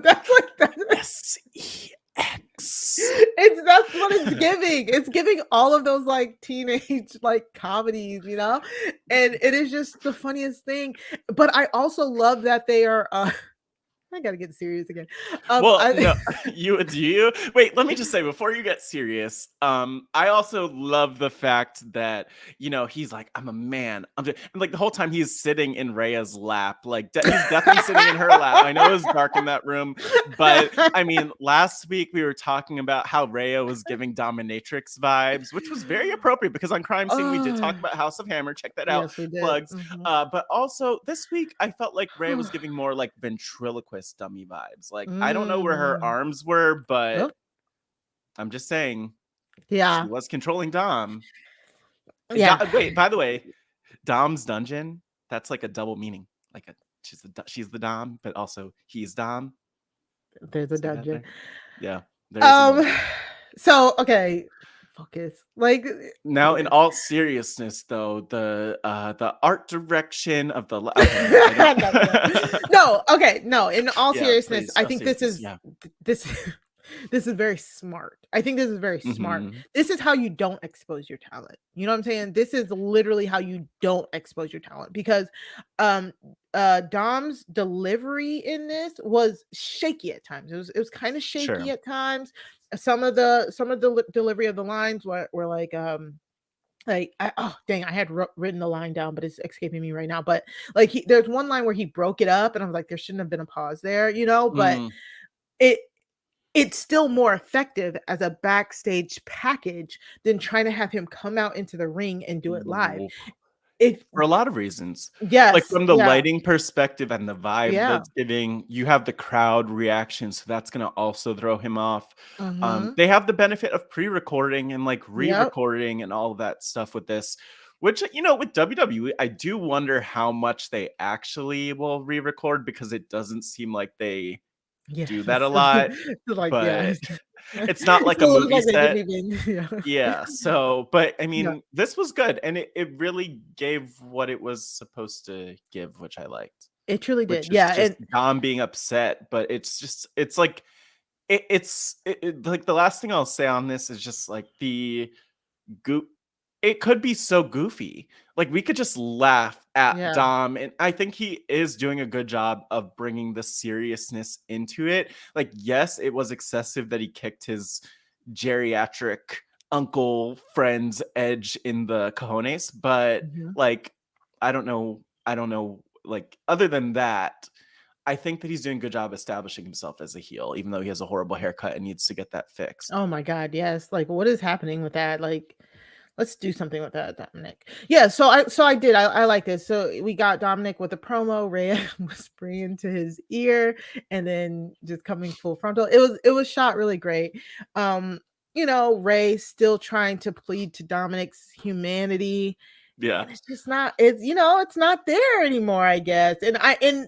That's like that. SEX. That's what it's giving. It's giving all of those like teenage like comedies, you know, and it is just the funniest thing. But I also love that they are. I gotta get serious again. Well, no, you wait, let me just say before you get serious, I also love the fact that, you know, he's like, I'm a man. And like the whole time he's sitting in Rhea's lap, like he's definitely sitting in her lap. I know it was dark in that room, but I mean, last week we were talking about how Rhea was giving dominatrix vibes, which was very appropriate because on Crime Scene we did talk about House of Hammer. Check that out. Yes, we did. Plugs. But also this week I felt like Rhea was giving more like ventriloquist dummy vibes. Like I don't know where her arms were, but I'm just saying, she was controlling Dom. Yeah. Wait, by the way, Dom's dungeon, that's like a double meaning. Like she's the Dom, but also he's Dom. There's a dungeon. Yeah. There's so okay, focus. Like now, in all seriousness, though, the art direction of the no. In all seriousness, please, I think this is this is very smart. I think this is very smart. This is how you don't expose your talent. You know what I'm saying? This is literally how you don't expose your talent because Dom's delivery in this was shaky at times. It was kind of shaky at times. Some of the delivery of the lines were like I had written the line down, but it's escaping me right now. But like there's one line where he broke it up, and I was like, there shouldn't have been a pause there, you know. But it's still more effective as a backstage package than trying to have him come out into the ring and do it live. For a lot of reasons. Yes. Like from the lighting perspective and the vibe that's giving, you have the crowd reaction, so that's gonna also throw him off. They have the benefit of pre-recording and like re-recording and all of that stuff with this. Which, you know, with WWE, I do wonder how much they actually will re-record because it doesn't seem like they do that a lot. Like, but it's not like a movie set. So, but I mean, this was good, and it really gave what it was supposed to give, which I liked. It truly did. Just Dom being upset, but it's like it's like the last thing I'll say on this is just like it could be so goofy. Like we could just laugh at Dom, and I think he is doing a good job of bringing the seriousness into it. Like, yes, it was excessive that he kicked his geriatric uncle friend's Edge in the cojones, but like I don't know, like other than that, I think that he's doing a good job establishing himself as a heel, even though he has a horrible haircut and needs to get that fixed. Oh my God, yes. Like what is happening with that? Like Let's do something with that, Dominik. Yeah, so I did. I like this. So we got Dominik with a promo, Rhea whispering into his ear, and then just coming full frontal. It was shot really great. Rey still trying to plead to Dominik's humanity. Yeah. And it's just not, it's not there anymore, I guess. And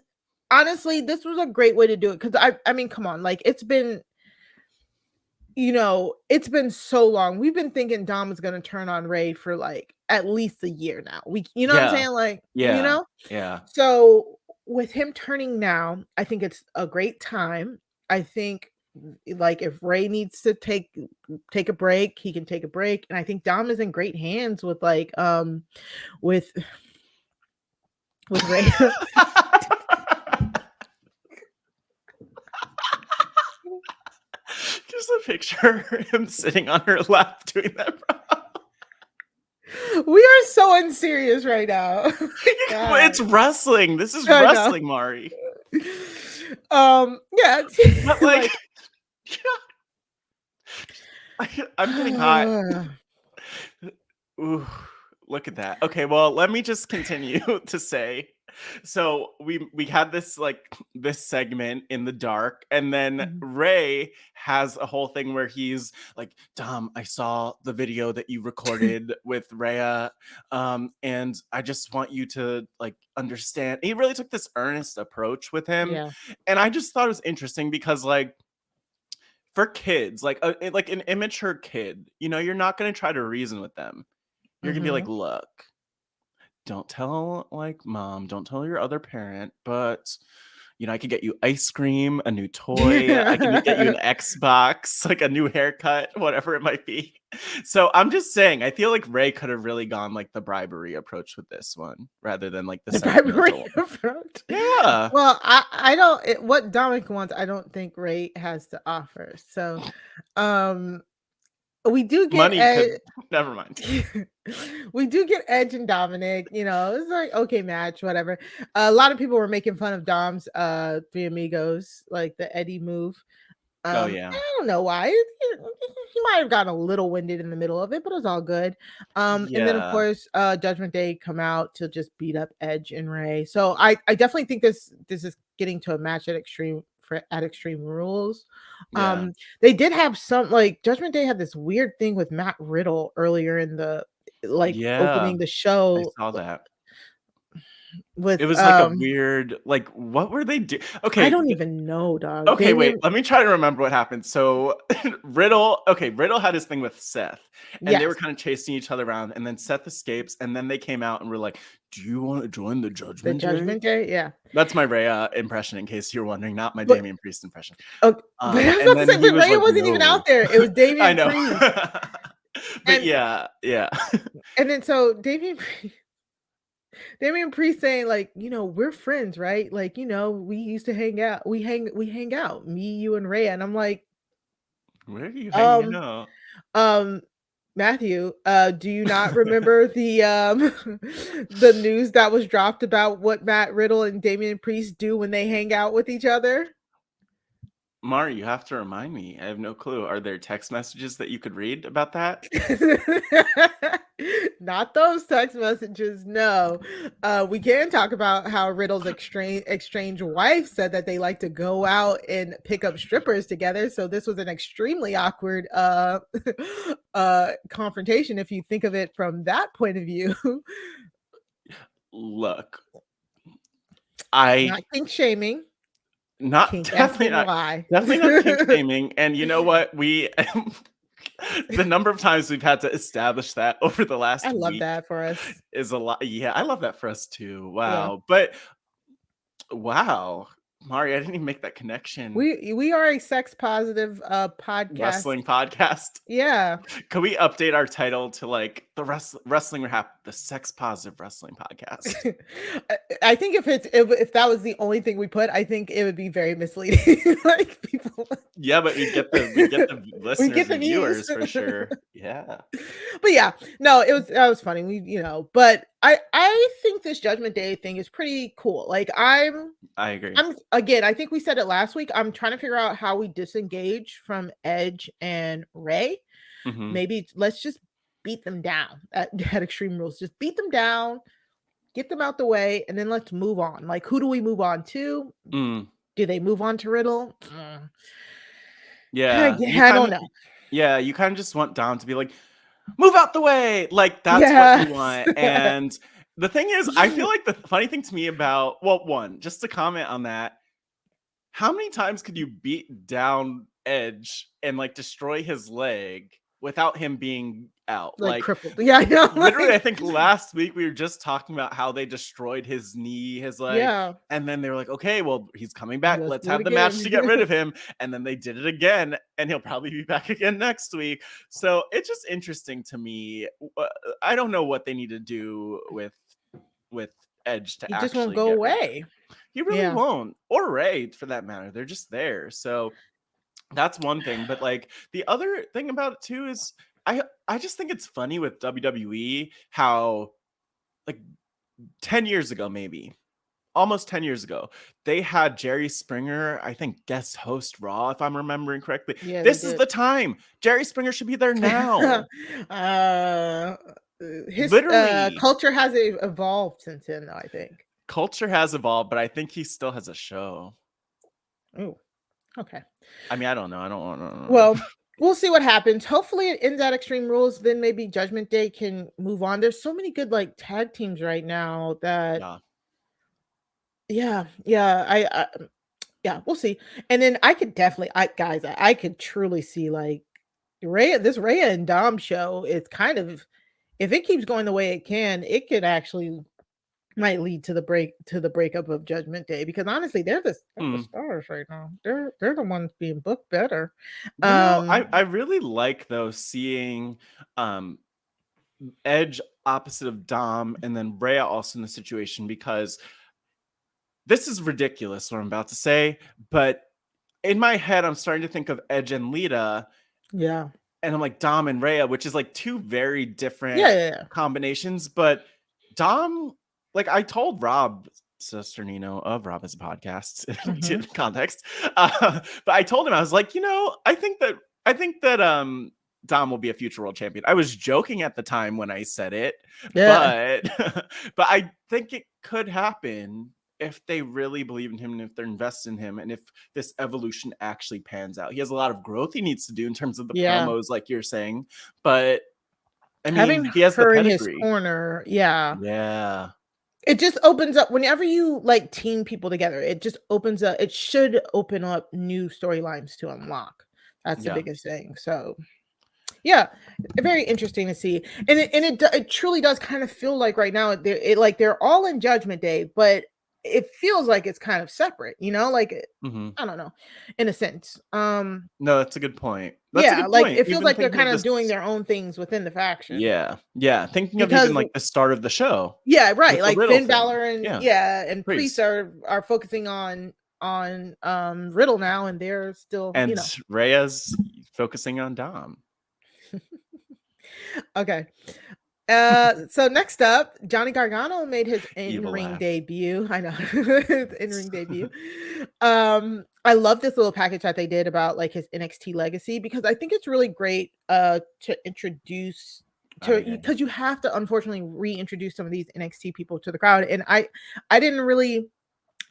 honestly, this was a great way to do it. Cause I mean, come on, like it's been so long. We've been thinking Dom is gonna turn on Rey for like at least a year now. You know what I'm Yeah. saying? Like, Yeah. Yeah. So with him turning now, I think it's a great time. I think like if Rey needs to take a break, he can take a break. And I think Dom is in great hands with with Rey. Just a picture of him sitting on her lap doing that. We are so unserious right now. It's wrestling. This is wrestling, Mari. Yeah. But like, I'm getting hot. Ooh, look at that. Okay, well, let me just continue to say. So we had this segment in the dark, and then Rey has a whole thing where he's like, Dom, I saw the video that you recorded with Rhea, and I just want you to like understand. He really took this earnest approach with him, and I just thought it was interesting because like for kids, like an immature kid, you're not going to try to reason with them. You're going to be like, look, don't tell like mom, don't tell your other parent, but I could get you ice cream, a new toy, I can get you an Xbox, like a new haircut, whatever it might be. So I'm just saying, I feel like Rey could have really gone like the bribery approach with this one rather than like the bribery approach. Yeah. Well, I don't what Dominik wants, I don't think Rey has to offer. So we do get money never mind. We do get Edge and Dominik, it's like okay match, whatever. A lot of people were making fun of Dom's Three Amigos, like the Eddie move. Oh yeah. I don't know why. He might have gotten a little winded in the middle of it, but it was all good. And then of course, Judgment Day come out to just beat up Edge and Rey. So I definitely think this is getting to a match at Extreme Rules. They did have some like Judgment Day had this weird thing with Matt Riddle earlier in the opening the show. I saw that. It was like a weird, like, what were they doing? Okay, I don't even know, dog. Okay, wait, let me try to remember what happened. So Riddle had his thing with Seth, and they were kind of chasing each other around, and then Seth escapes, and then they came out and were like, do you want to join the Judgment Day? The Judgment Day, yeah. That's my Rhea impression, in case you're wondering, not my Damian Priest impression. But I was about to say, but Rhea wasn't even out there. It was Damian I know. Priest. But yeah. And then so Damian Priest saying like, we're friends, right? Like, we used to hang out. We hang out, me, you, and Rhea. And I'm like, where are you hanging out? Matthew, do you not remember the the news that was dropped about what Matt Riddle and Damian Priest do when they hang out with each other? Mari, you have to remind me. I have no clue. Are there text messages that you could read about that? Not those text messages, no. We can talk about how Riddle's exchange wife said that they like to go out and pick up strippers together. So this was an extremely awkward confrontation if you think of it from that point of view. Look, not kink shaming. Definitely not kink shaming. And you know what? The number of times we've had to establish that over the last week. I love that for us. Is a lot. Yeah, I love that for us too. Wow. Yeah. But wow. Mari, I didn't even make that connection. We are a sex positive podcast. Wrestling podcast. Yeah. Could we update our title to like the Wrestling RHAP, the sex positive wrestling podcast? I think if that was the only thing we put, I think it would be very misleading. Like people. Yeah, but we get the listeners and viewers for sure. Yeah. But yeah, no, that was funny. But I think this Judgment Day thing is pretty cool. Like I agree. I think we said it last week. I'm trying to figure out how we disengage from Edge and Rey. Maybe let's just beat them down at Extreme Rules. Just beat them down, get them out the way, and then let's move on. Like, who do we move on to? Do they move on to Riddle? Yeah, I don't know. Yeah, you kind of just want Dom to be like, move out the way. Like, that's what you want. And the thing is, I feel like the funny thing to me about, well, one, just to comment on that, how many times could you beat down Edge and like destroy his leg without him being out? Like crippled. Yeah, literally, I think last week we were just talking about how they destroyed his knee, his leg. Yeah. And then they were like, okay, well, he's coming back. Let's have the match to get rid of him. And then they did it again, and he'll probably be back again next week. So it's just interesting to me. I don't know what they need to do with Edge to actually just won't go away. He really won't, or Rey for that matter. They're just there. So that's one thing. But like the other thing about it too is I just think it's funny with WWE how like 10 years ago, maybe almost 10 years ago, they had Jerry Springer, I think, guest host Raw, if I'm remembering correctly. Yeah, this is the time. Jerry Springer should be there now. His culture has evolved since then, though, I think. Culture has evolved, but I think he still has a show. Oh, okay. I mean, I don't know. I don't know. Well, we'll see what happens. Hopefully it ends at Extreme Rules. Then maybe Judgment Day can move on. There's so many good like tag teams right now that yeah, we'll see. And then I could definitely I could truly see like Rhea and Dom show. It's kind of, if it keeps going the way it can, it could actually might lead to the breakup of Judgment Day, because honestly they're the stars right now. They're the ones being booked better. I really like though seeing Edge opposite of Dom and then Rhea also in the situation, because this is ridiculous what I'm about to say, but in my head I'm starting to think of Edge and Lita. Yeah. And I'm like Dom and Rhea, which is like two very different combinations. But Dom, like I told Rob Sesternino of Rob is a podcast in context. But I told him, I was like, I think that Dom will be a future world champion. I was joking at the time when I said it, but I think it could happen if they really believe in him and if they're invested in him and if this evolution actually pans out. He has a lot of growth he needs to do in terms of the promos, like you're saying. But I mean, he has the pedigree. His corner, yeah. It just opens up whenever you like team people together. It just opens up. It should open up new storylines to unlock. That's the biggest thing. So, yeah, very interesting to see. And it truly does kind of feel like right now they're all in Judgment Day, but it feels like it's kind of separate, like I don't know, in a sense. No, that's a good point. That's a good point. It feels like they're kind of doing their own things within the faction. Yeah. Thinking of even like the start of the show. Yeah, right. Like Finn Balor and Priest are focusing on Riddle now, and they're still Rhea's focusing on Dom. Okay. So next up, Johnny Gargano made his in-ring debut. I know. His in-ring debut. I love this little package that they did about like his NXT legacy, because I think it's really great to introduce because you have to unfortunately reintroduce some of these NXT people to the crowd. And I didn't really,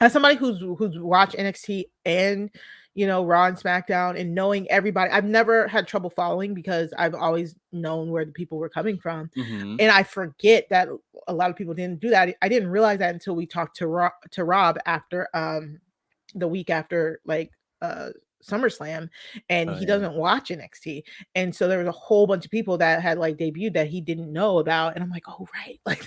as somebody who's watched NXT and Raw and SmackDown and knowing everybody, I've never had trouble following because I've always known where the people were coming from. And I forget that a lot of people didn't do that. I didn't realize that until we talked to Rob after the week after like SummerSlam, and he doesn't watch NXT. And so there was a whole bunch of people that had like debuted that he didn't know about. And I'm like, oh, right. Like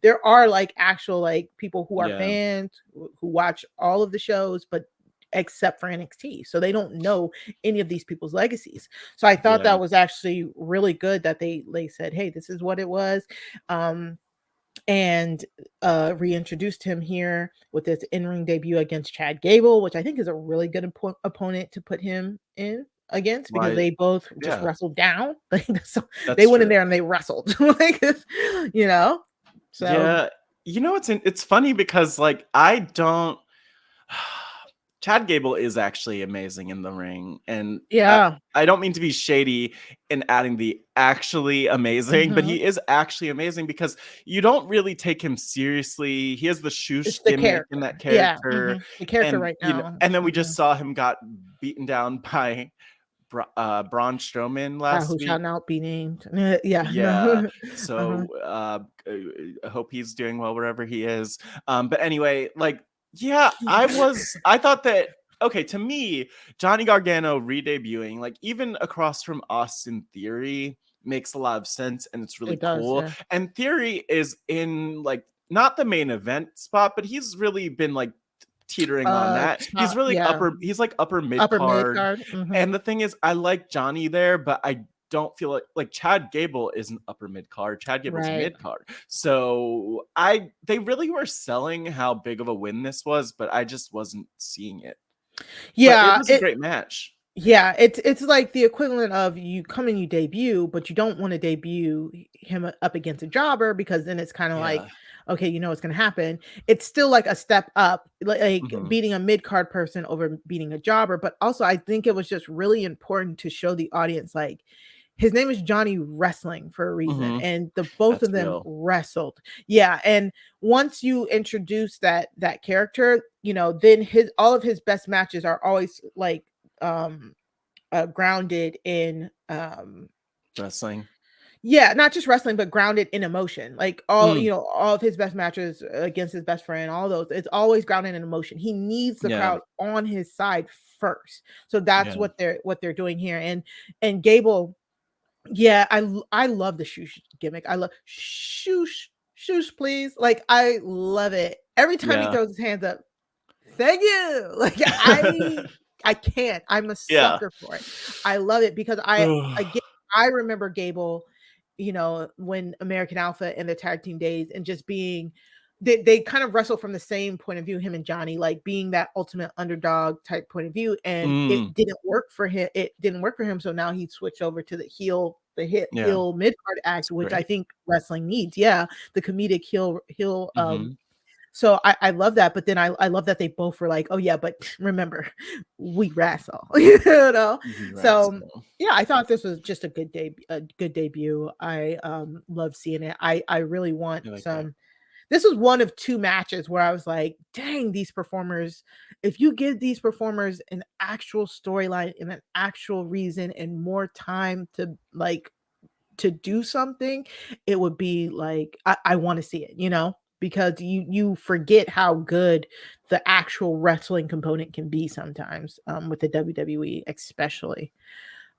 there are like actual like people who are fans who watch all of the shows, but except for NXT. So they don't know any of these people's legacies. So I thought that was actually really good that they said, hey, this is what it was. And reintroduced him here with his in-ring debut against Chad Gable, which I think is a really good opponent to put him in against, because they both just wrestled down. Like so they went in there and they wrestled. Like So it's funny because like Chad Gable is actually amazing in the ring, and Yeah. I don't mean to be shady in adding the actually amazing, but he is actually amazing because you don't really take him seriously. He has the shoosh It's the gimmick in character. that Yeah. character, The character and right you know, now. and then we just saw him got beaten down by Braun Strowman last Who shall week. not be named. Yeah. Yeah. No. So I hope he's doing well wherever he is. But anyway, like, yeah, I thought that, okay, to me, Johnny Gargano re-debuting, like, even across from Austin Theory makes a lot of sense, and it's really It does, cool. yeah. And Theory is in, like, not the main event spot, but he's really been like teetering on that. He's really Yeah. he's like upper mid Upper mid card. card. And the thing is, I like Johnny there, but I don't feel like Chad Gable isn't upper mid card. Chad Gable's Right. mid card. So they really were selling how big of a win this was, but I just wasn't seeing it. But it Yeah. was a great match. Yeah, it's like the equivalent of you come and you debut, but you don't want to debut him up against a jobber because then it's kind of like, Yeah. okay, you know what's going to happen. It's still like a step up, like Mhm. beating a mid card person over beating a jobber. But also, I think it was just really important to show the audience like his name is Johnny Wrestling for a reason, Mhm. and the both That's of them real. wrestled. Yeah, and once you introduce that character, you know, then all of his best matches are always like grounded in Wrestling. yeah, not just wrestling, but grounded in emotion. Like all, Mm. you know, all of his best matches against his best friend, all those, it's always grounded in emotion. He needs the Yeah. crowd on his side first. So that's Yeah. what they're doing here. And Gable, yeah, I love the shoosh gimmick. I love shoosh, please. Like I love it. Every time he Yeah. throws his hands up, thank you. Like I can't. I'm a Yeah. sucker for it. I love it because again, I remember Gable, you know, when American Alpha and the tag team days and just being they kind of wrestle from the same point of view, him and Johnny, like being that ultimate underdog type point of view. And Mm. it didn't work for him. It didn't work for him. So now he switched over to the Yeah. heel mid card act, It's which I great. think wrestling needs. Yeah. The comedic heel Mhm. so I love that, but then I love that they both were like, "Oh yeah, but remember, we wrestle," you know. We So wrestle. yeah, I thought this was just a good debut. I love seeing it. I really want I like that. some. This was one of two matches where I was like, "Dang, these performers! If you give these performers an actual storyline and an actual reason and more time to like to do something, it would be like I want to see it, you know, because you forget how good the actual wrestling component can be sometimes with the WWE especially.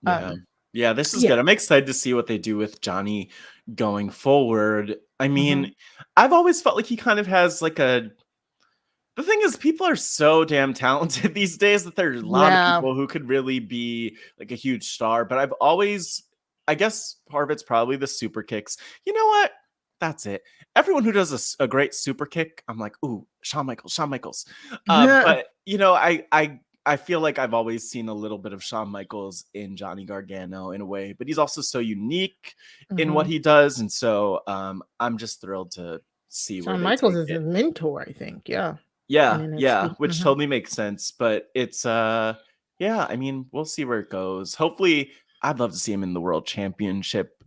Yeah. Um Yeah, this is yeah. good. I'm excited to see what they do with Johnny going forward. I Mhm. mean, I've always felt like he kind of has like a the thing is people are so damn talented these days that there's a lot of Yeah. people who could really be like a huge star, but I've always I guess part of it's probably the super kicks. You know what? That's it. Everyone who does a great super kick, I'm like, ooh, Shawn Michaels, Shawn Michaels. But you know, I feel like I've always seen a little bit of Shawn Michaels in Johnny Gargano in a way, but he's also so unique in what Mhm. he does, and so I'm just thrilled to see where Shawn they Michaels take is a it. mentor, I think. Yeah. In Yeah, yeah, NXT. which Mhm. totally makes sense, but it's yeah, I mean, we'll see where it goes. Hopefully, I'd love to see him in the world championship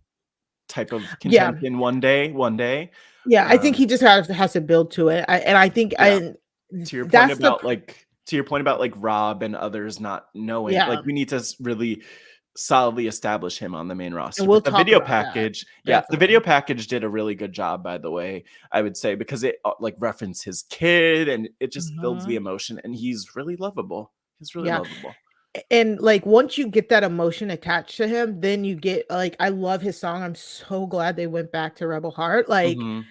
type of Yeah. contention one day. Yeah, I think Um, he just has to build to it. I think yeah, that's the to your point about like Rob and others not knowing, like yeah, we need to really solidly establish him on the main and roster. we'll But the talk video about that. package, yeah, the video Definitely. package did a really good job, by the way, I would say, because it like referenced his kid and it just builds the Mhm. emotion, and he's really lovable. He's really Yeah. lovable. And like once you get that emotion attached to him, then you get like I love his song. I'm so glad they went back to Rebel Heart. Like Mhm,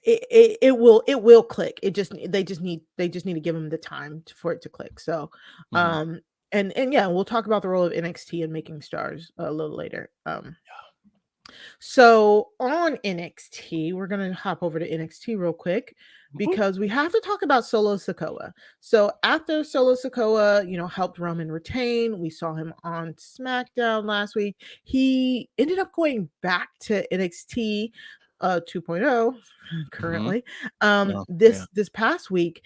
it will click. It just they just need to give him the time for it to click. So mhm. um and yeah, we'll talk about the role of NXT and making stars a little later. So on NXT, we're gonna hop over to NXT real quick Boop. because we have to talk about Solo Sikoa. So after Solo Sikoa, you know, helped Roman retain, we saw him on SmackDown last week. He ended up going back to NXT 2.0 Mhm. currently Yeah, yeah. this past week.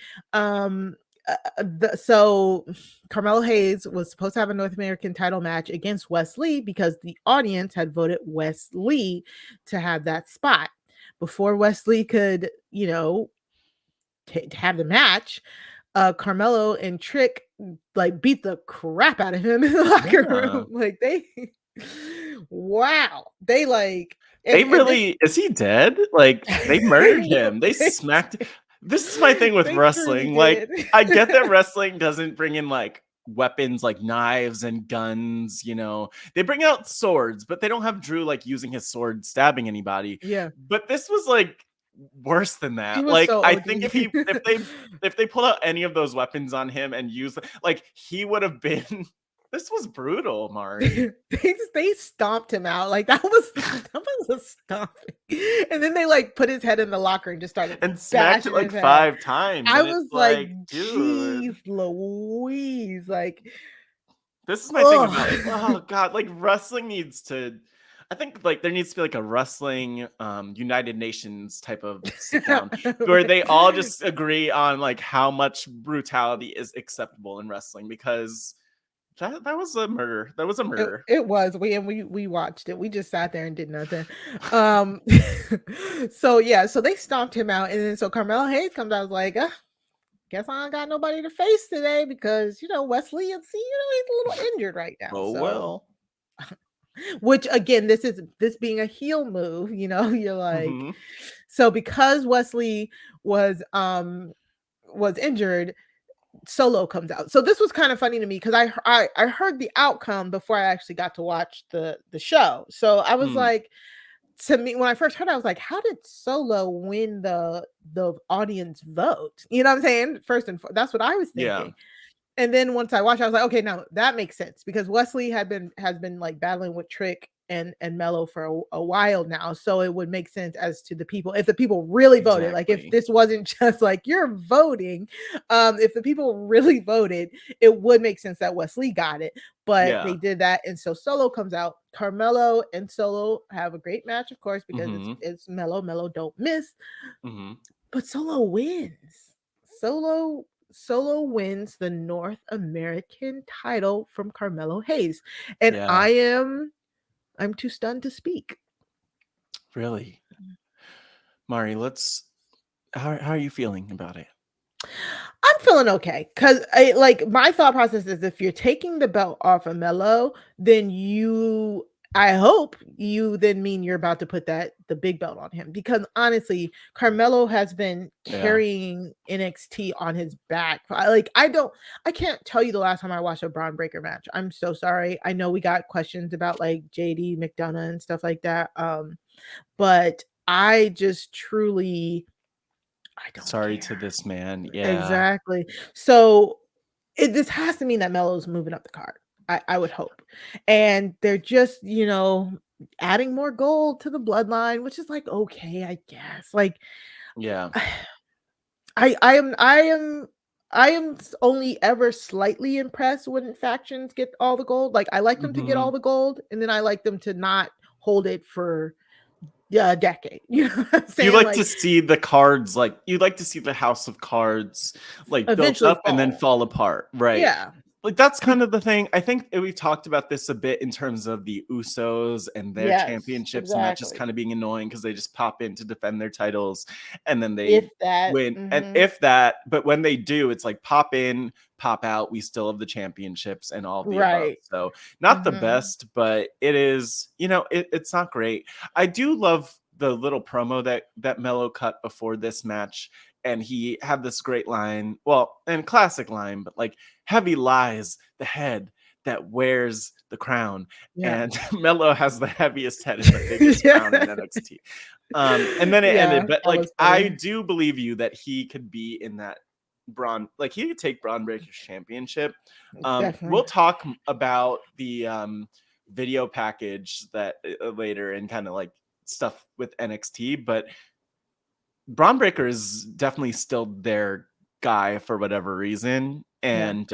So Carmelo Hayes was supposed to have a North American title match against Wes Lee because the audience had voted Wes Lee to have that spot. Before Wes Lee could, have the match, Carmelo and Trick like beat the crap out of him in the locker room. Like wow, they like they really is he dead? Like they murdered him. They smacked. This is my thing with wrestling. Like I get that wrestling doesn't bring in like weapons like knives and guns, they bring out swords, but they don't have Drew like using his sword stabbing anybody. Yeah, but this was like worse than that. Like so I think if they pull out any of those weapons on him and use like he would have been this was brutal, Mari. they stomped him out. Like that was a stomping. And then they like put his head in the locker and just started and smacked it like 5 times. I was like, geez Louise, like this is my thing about it. Oh god, like wrestling needs to I think like there needs to be like a wrestling United Nations type of sit down where they all just agree on like how much brutality is acceptable in wrestling, because that was a murder. That was a murder. It was. We watched it. We just sat there and did nothing. So they stomped him out, and then so Carmelo Hayes comes out like, guess I don't got nobody to face today because Wesley and he's a little injured right now. Oh well. Which again, this being a heel move, you're like, so because Wesley was injured, Solo comes out. So this was kind of funny to me because I heard the outcome before I actually got to watch the show. So I was like, to me, when I first heard it, I was like, how did Solo win the audience vote? You know what I'm saying? First and foremost, that's what I was thinking. Yeah. And then once I watched, I was like, okay, now that makes sense because Wesley has been like battling with Trick and Mello for a while now. So it would make sense as to the people, if the people really voted, like if this wasn't just like you're voting, if the people really voted, it would make sense that Wesley got it. But they did that. And so Solo comes out. Carmelo and Solo have a great match, of course, because it's Mello. Mello don't miss. But Solo wins. Solo wins the North American title from Carmelo Hayes. And I'm too stunned to speak. Really? Mari, how are you feeling about it? I'm feeling okay because my thought process is if you're taking the belt off of Mello, then I hope you then mean you're about to put the big belt on him, because honestly, Carmelo has been carrying NXT on his back. I can't tell you the last time I watched a Braun Breaker match. I'm so sorry. I know we got questions about like JD McDonough and stuff like that. But I just truly, I don't sorry care. To this man. Yeah, exactly. So this has to mean that Mello's moving up the card. I would hope. And they're just, adding more gold to the bloodline, which is like, okay, I guess. Like, yeah. I am only ever slightly impressed when factions get all the gold. Like I like them to get all the gold, and then I like them to not hold it for a decade. You know what I'm saying? You like to see the cards, like you like to see the house of cards like built up and then fall apart, right? Yeah. Like that's kind of the thing. I think we've talked about this a bit in terms of the Usos and their championships, and that just kind of being annoying because they just pop in to defend their titles and then they win. And if that, but when they do, it's like pop in, pop out. We still have the championships and all the above. So not the best, but it is, it's not great. I do love the little promo that Mello cut before this match. And he had this great line, and classic line, but like, heavy lies the head that wears the crown. And Mello has the heaviest head and the biggest crown in NXT. And then it ended. But like, I do believe you that he could be in that Braun, like he could take Braun Breaker's championship. We'll talk about the video package that later and kind of like stuff with NXT, but Braun Breaker is definitely still their guy for whatever reason. And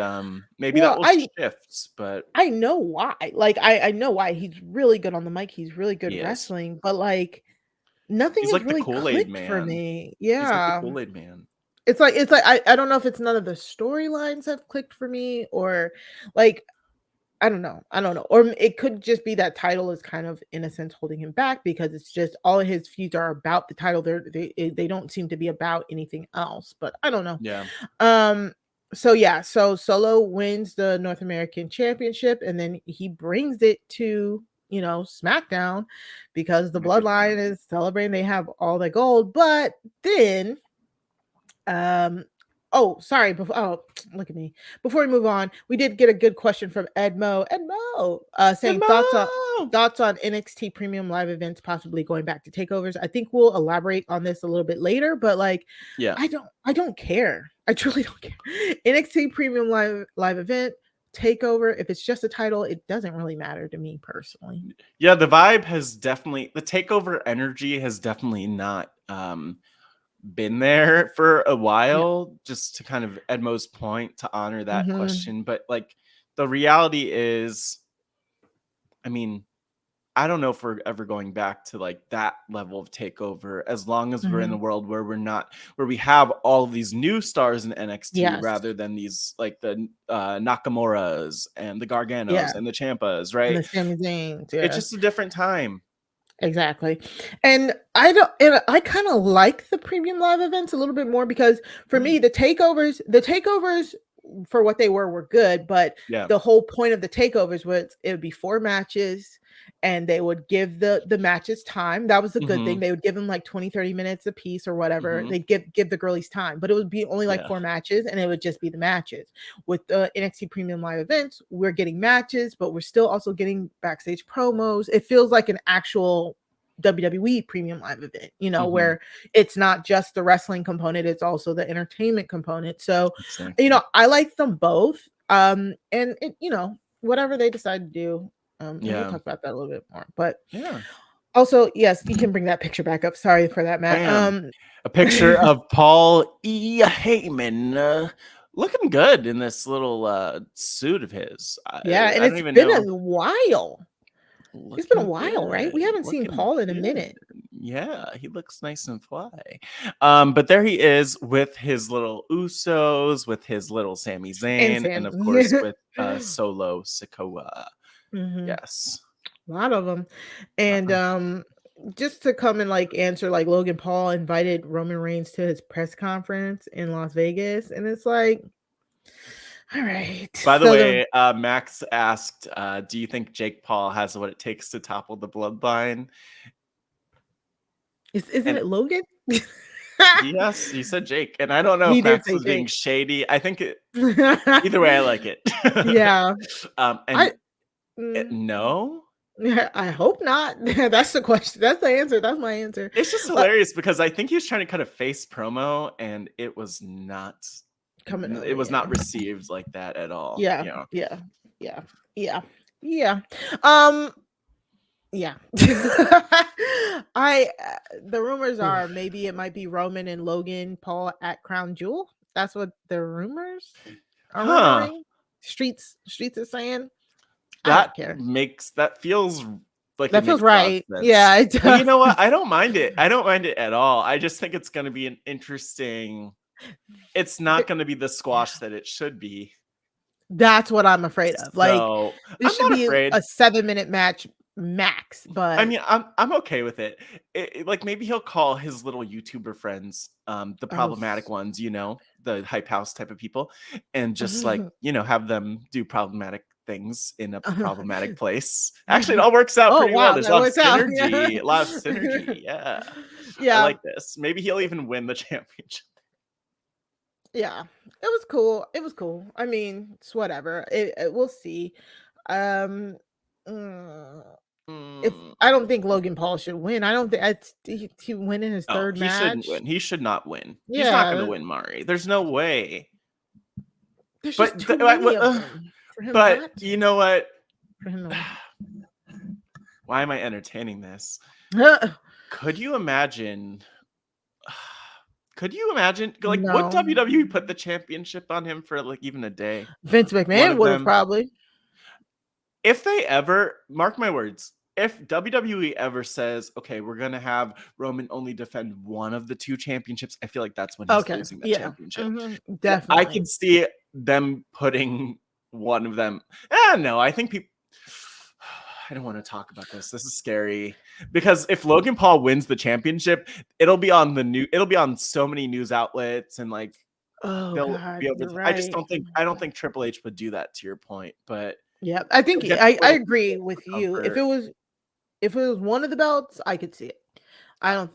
maybe that will shift, but I know why. Like I know why. He's really good on the mic. He's really good wrestling, but like nothing is like really the Kool-Aid clicked man for me. Yeah. He's like the Kool-Aid man. It's like I don't know if it's none of the storylines have clicked for me, or like I don't know. Or it could just be that title is kind of in a sense holding him back, because it's just all of his feuds are about the title. They don't seem to be about anything else. But I don't know. Yeah. So yeah, so Solo wins the North American Championship, and then he brings it to, you know, SmackDown, because the Bloodline is celebrating. They have all the gold, but then oh, sorry. Look at me. Before we move on, we did get a good question from Edmo. Saying thoughts on NXT Premium Live events possibly going back to takeovers. I think we'll elaborate on this a little bit later, but like, yeah, I don't care. I truly don't care. NXT Premium Live event takeover. If it's just a title, it doesn't really matter to me personally. Yeah, the vibe has definitely, the takeover energy has definitely not been there for a while, just to kind of Edmo's point, to honor that question. But like, the reality is, I mean, I don't know if we're ever going back to like that level of takeover, as long as we're in a world where where we have all of these new stars in NXT rather than these like the Nakamura's and the Garganos and the Ciampas, right? And the Sami Zayns, It's just a different time. Exactly. And I kind of like the premium live events a little bit more, because for me, the takeovers for what they were good, but the whole point of the takeovers was it would be 4 matches, and they would give the matches time. That was the good thing. They would give them like 20-30 minutes a piece or whatever. They'd give the girlies time, but it would be only like 4 matches, and it would just be the matches. With the NXT Premium Live events, we're getting matches, but we're still also getting backstage promos. It feels like an actual WWE Premium Live event, you know, where it's not just the wrestling component, it's also the entertainment component. So, you know, I like them both. And it, you know, whatever they decide to do, and we'll talk about that a little bit more. But also, yes, you can bring that picture back up. Sorry for that, Matt. A picture of Paul E. Heyman looking good in this little suit of his. And it's been a while. It's been a while, right? We haven't seen Paul in a minute. Yeah, he looks nice and fly. But there he is with his little Usos, with his little Sami Zayn, and of course with Solo Sikoa. Yes, a lot of them. And just to come and like answer, like Logan Paul invited Roman Reigns to his press conference in Las Vegas, and it's like, all right. By the way, Max asked, do you think Jake Paul has what it takes to topple the Bloodline? Isn't it Logan? Yes, he said Jake. And I don't know if Max was being shady. I think either way, I like it. Yeah. No? I hope not. That's the question. That's the answer. That's my answer. It's just hilarious because I think he was trying to cut a face promo, and it was not it was not received like that at all. Yeah. The rumors are maybe it might be Roman and Logan Paul at Crown Jewel. That's what the rumors are. Rumoring. Streets is saying. That feels like that feels right. Yeah, it does. Well, you know what? I don't mind it. I don't mind it at all. I just think it's going to be an interesting. It's not going to be the squash that it should be. That's what I'm afraid of. Like, so, it should be a 7-minute match max. But I mean, I'm okay with it. Like, maybe he'll call his little YouTuber friends, the problematic ones, you know, the hype house type of people, and just like, you know, have them do problematic things in a problematic place. Actually, it all works out pretty well. There's a lot of synergy. A lot of synergy. Yeah. I like this. Maybe he'll even win the championship. Yeah, it was cool. I mean, it's whatever. We'll see. If I don't think Logan Paul should win. I don't think he win in his third match. He shouldn't win. He should not win. He's not going to win, Mari. There's no way. There's just too many of them. But you know what? Why am I entertaining this? Could you imagine? Like, would WWE put the championship on him for like even a day? Vince McMahon would have probably. If they ever, mark my words, if WWE ever says, okay, we're gonna have Roman only defend one of the 2 championships, I feel like that's when he's losing the championship. Definitely. I can see them putting one of them. No, I think people. I don't want to talk about this. This is scary because if Logan Paul wins the championship, it'll be on the new. It'll be on so many news outlets and like they'll be able to. I just don't think. I don't think Triple H would do that. To your point, but yeah, I think I agree with you. If it was one of the belts, I could see it. I don't.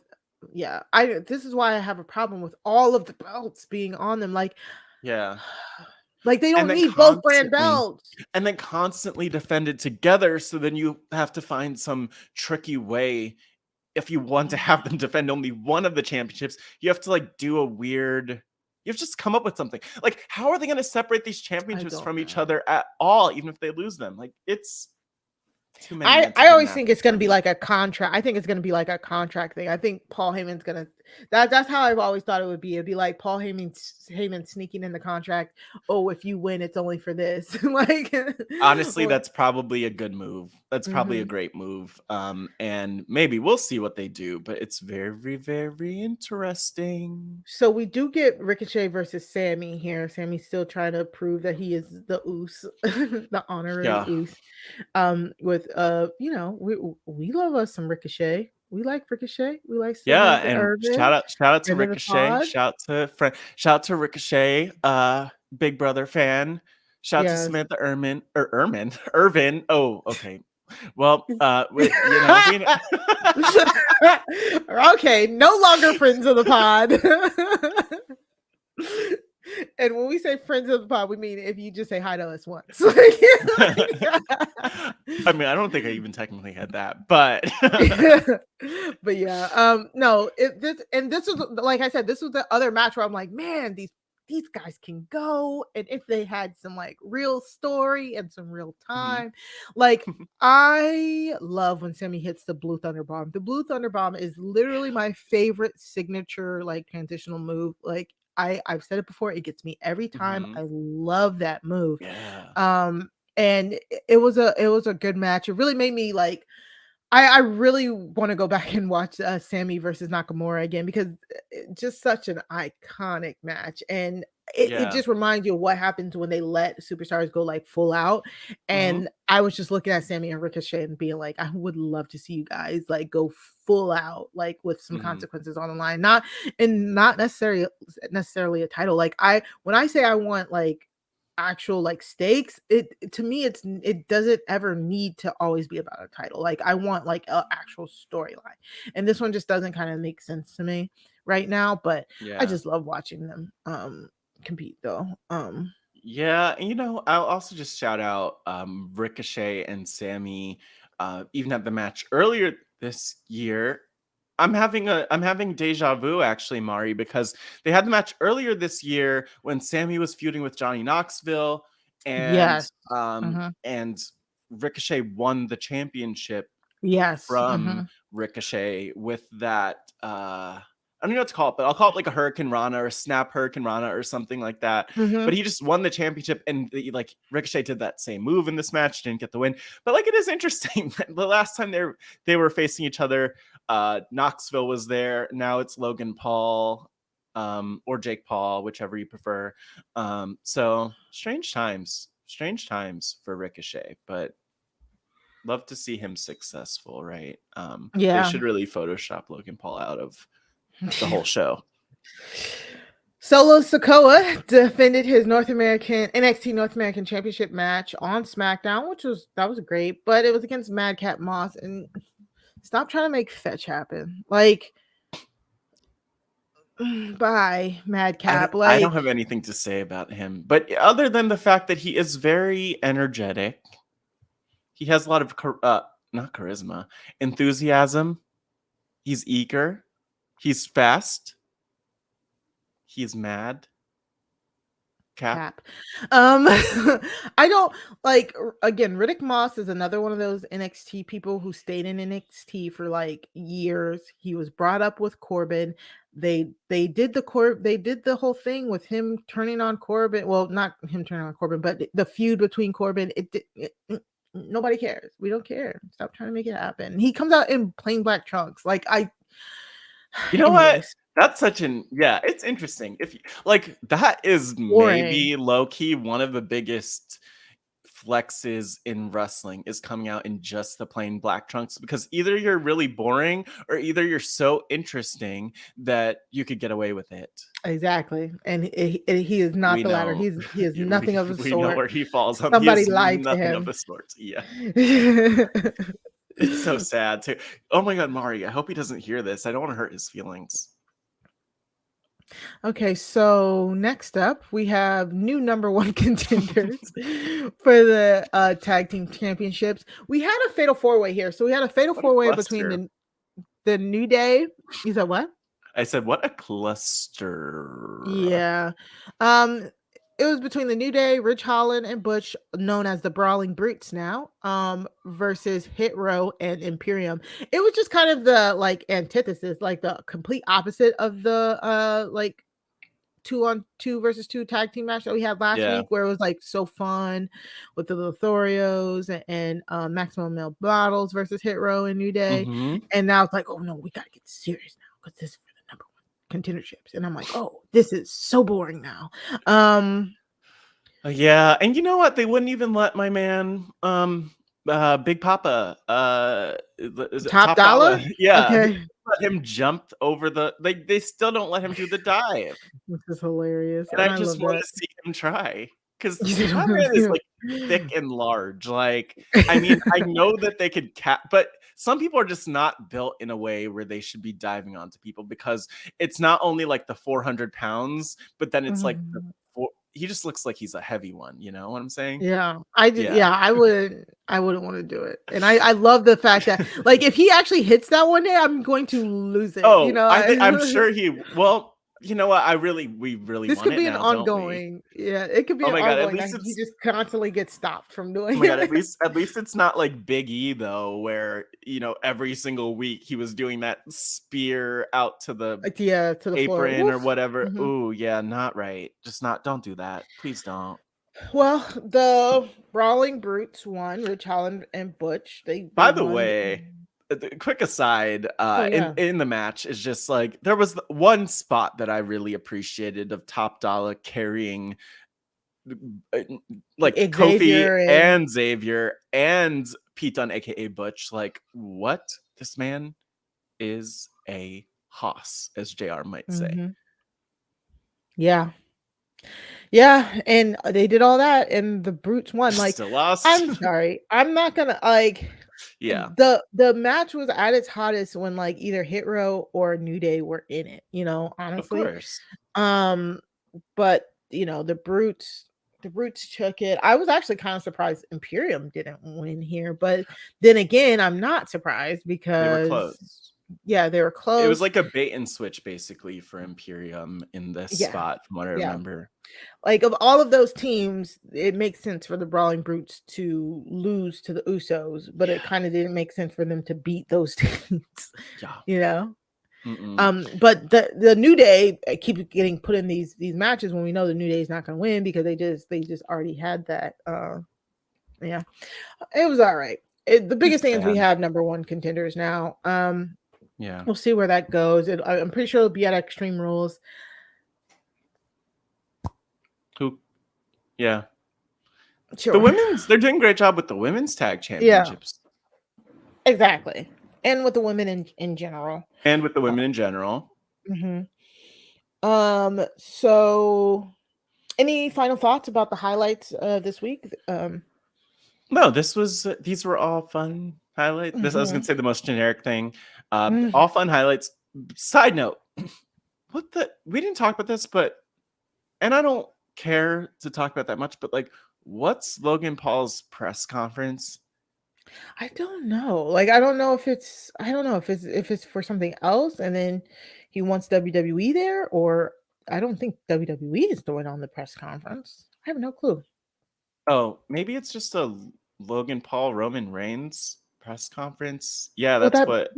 Yeah, this is why I have a problem with all of the belts being on them. Like, yeah. Like they don't need both brand belts. And then constantly defended together. So then you have to find some tricky way. If you want to have them defend only one of the championships, you have to like do a weird. You have to just come up with something. Like, how are they going to separate these championships from each other at all, even if they lose them? Like, it's too many. I always think it's going to be like a contract. I think it's going to be like a contract thing. I think Paul Heyman's going to that's how I've always thought it would be. It'd be like Paul Heyman sneaking in the contract. Oh, if you win, it's only for this. Like, honestly, that's probably a good move. That's probably a great move. And maybe we'll see what they do, but it's very, very interesting. So we do get Ricochet versus Sammy here. Sammy's still trying to prove that he is the Oos, the honorary Oos. With we love us some Ricochet. We like Ricochet. We like and Irvin. shout out to Ricochet. Shout out to Ricochet, Big Brother fan. Shout out to Samantha Irvin. Oh, okay. Well, okay, no longer friends of the pod. And when we say friends of the pod, we mean if you just say hi to us once. I mean, I don't think I even technically had that, but but yeah, no, this was, like I said, this was the other match where I'm like, man, these guys can go, and if they had some like real story and some real time, like I love when Sammy hits the Blue Thunder Bomb. The Blue Thunder Bomb is literally my favorite signature like transitional move. Like I've said it before, it gets me every time. I love that move. And it was a good match. It really made me like I really want to go back and watch Sammy versus Nakamura again, because it's just such an iconic match, and it just reminds you of what happens when they let superstars go like full out. And I was just looking at Sammy and Ricochet and being like, I would love to see you guys like go full out, like with some consequences on the line, not necessarily a title. Like when I say I want like actual like stakes, it to me it doesn't ever need to always be about a title. Like I want like an actual storyline, and this one just doesn't kind of make sense to me right now, but I just love watching them compete though. I'll also just shout out Ricochet and Sammy, even at the match earlier this year. I'm having deja vu actually, Mari, because they had the match earlier this year when Sammy was feuding with Johnny Knoxville, and and Ricochet won the championship from Ricochet with that I don't know what to call it, but I'll call it like a Hurricane Rana or a Snap Hurricane Rana or something like that. But he just won the championship, and like Ricochet did that same move in this match, didn't get the win. But like it is interesting. The last time they were facing each other, Knoxville was there. Now it's Logan Paul or Jake Paul, whichever you prefer. So strange times for Ricochet, but love to see him successful, right? They should really Photoshop Logan Paul out of the whole show. Solo Sikoa defended his NXT North American Championship match on SmackDown, that was great, but it was against Madcap Moss. And stop trying to make fetch happen. Like, bye, Madcap. I don't have anything to say about him, but other than the fact that he is very energetic, he has a lot of not charisma, enthusiasm. He's eager. He's fast. He's mad. Cap. I don't like, again, Riddick Moss is another one of those NXT people who stayed in NXT for like years. He was brought up with Corbin. They did the whole thing with him turning on Corbin. Well, not him turning on Corbin, but the feud between Corbin. nobody cares. We don't care. Stop trying to make it happen. He comes out in plain black trunks. Like You know what? anyways, That's such an it's interesting. If like that is boring. maybe low key one of the biggest flexes in wrestling is coming out in just the plain black trunks, because either you're really boring or either you're so interesting that you could get away with it. Exactly. And he is not We the latter. know. He is nothing of the We know sort. where he falls on. Somebody He is lied to nothing of him. the sort. Yeah. It's so sad too. Oh my god, Mari, I hope he doesn't hear this. I don't want to hurt his feelings. Okay, so next up we have new number one contenders for the tag team championships. We had a fatal four-way here. So we had a fatal four-way between the New Day. You said what? I said, what a cluster. Yeah. It was between the New Day, Ridge Holland, and Butch, known as the Brawling Brutes now, versus Hit Row and Imperium. It was just kind of the like antithesis, like the complete opposite of the like 2-on-2 versus 2 tag team match that we had last week, where it was like so fun with the Lotharios and Maximum Male Bottles versus Hit Row and New Day. And now it's like, oh no, we gotta get serious now because this is for the number one contenderships. And I'm like, oh, this is so boring now. Yeah, and you know what? They wouldn't even let my man Big Papa Top Dollar? Yeah. Okay. Let him jump over they still don't let him do the dive. This is hilarious. And I just want to see him try. Because my man is like thick and large. Like, I mean, I know that they could but some people are just not built in a way where they should be diving onto people, because it's not only like the 400 pounds, but then it's like he just looks like he's a heavy one. You know what I'm saying? Yeah, I wouldn't want to do it. And I love the fact that like if he actually hits that one day, I'm going to lose it. Oh, you know, I'm sure he well. You know what? We really this want could be it an now, ongoing. Yeah, it could be. Oh my god! At ongoing. least He just constantly gets stopped from doing. Oh my god! At least it's not like Big E though, where every single week he was doing that spear out to the to the apron floor. or whatever. Ooh, yeah, not right. Don't do that. Please don't. Well, the Brawling Brutes won. Rich Holland and Butch. By the way, quick aside, in the match is just like there was one spot that I really appreciated of Top Dollar carrying like Xavier Kofi and Xavier and Pete Dunne, aka Butch. Like, what? This man is a hoss, as JR might say. Yeah. Yeah, and they did all that, and the Brutes won. Like, still lost. I'm sorry, I'm not gonna like. Yeah, the match was at its hottest when like either Hit Row or New Day were in it. Honestly, of course. But the Brutes took it. I was actually kind of surprised Imperium didn't win here, but then again, I'm not surprised because they were close. Yeah, they were close. It was like a bait and switch basically for Imperium in this spot, from what I remember. Like, of all of those teams, it makes sense for the Brawling Brutes to lose to the Usos, but it kind of didn't make sense for them to beat those teams. Yeah. But the New Day keep getting put in these matches when we know the New Day is not going to win because they just already had that. Yeah, it was all right. The biggest thing is we have number one contenders now. Yeah, we'll see where that goes. I'm pretty sure it'll be at Extreme Rules. Yeah. Sure. The women's, they're doing a great job with the women's tag championships. Yeah, exactly. And with the women in general. So any final thoughts about the highlights this week? No, these were all fun highlights. I was gonna say the most generic thing. All fun highlights. Side note, we didn't talk about this, and I don't care to talk about that much, but like, what's Logan Paul's press conference? I don't know. Like, I don't know if it's for something else, and then he wants WWE there, or I don't think WWE is throwing on the press conference. I have no clue. Oh, maybe it's just a Logan Paul Roman Reigns press conference. Yeah, that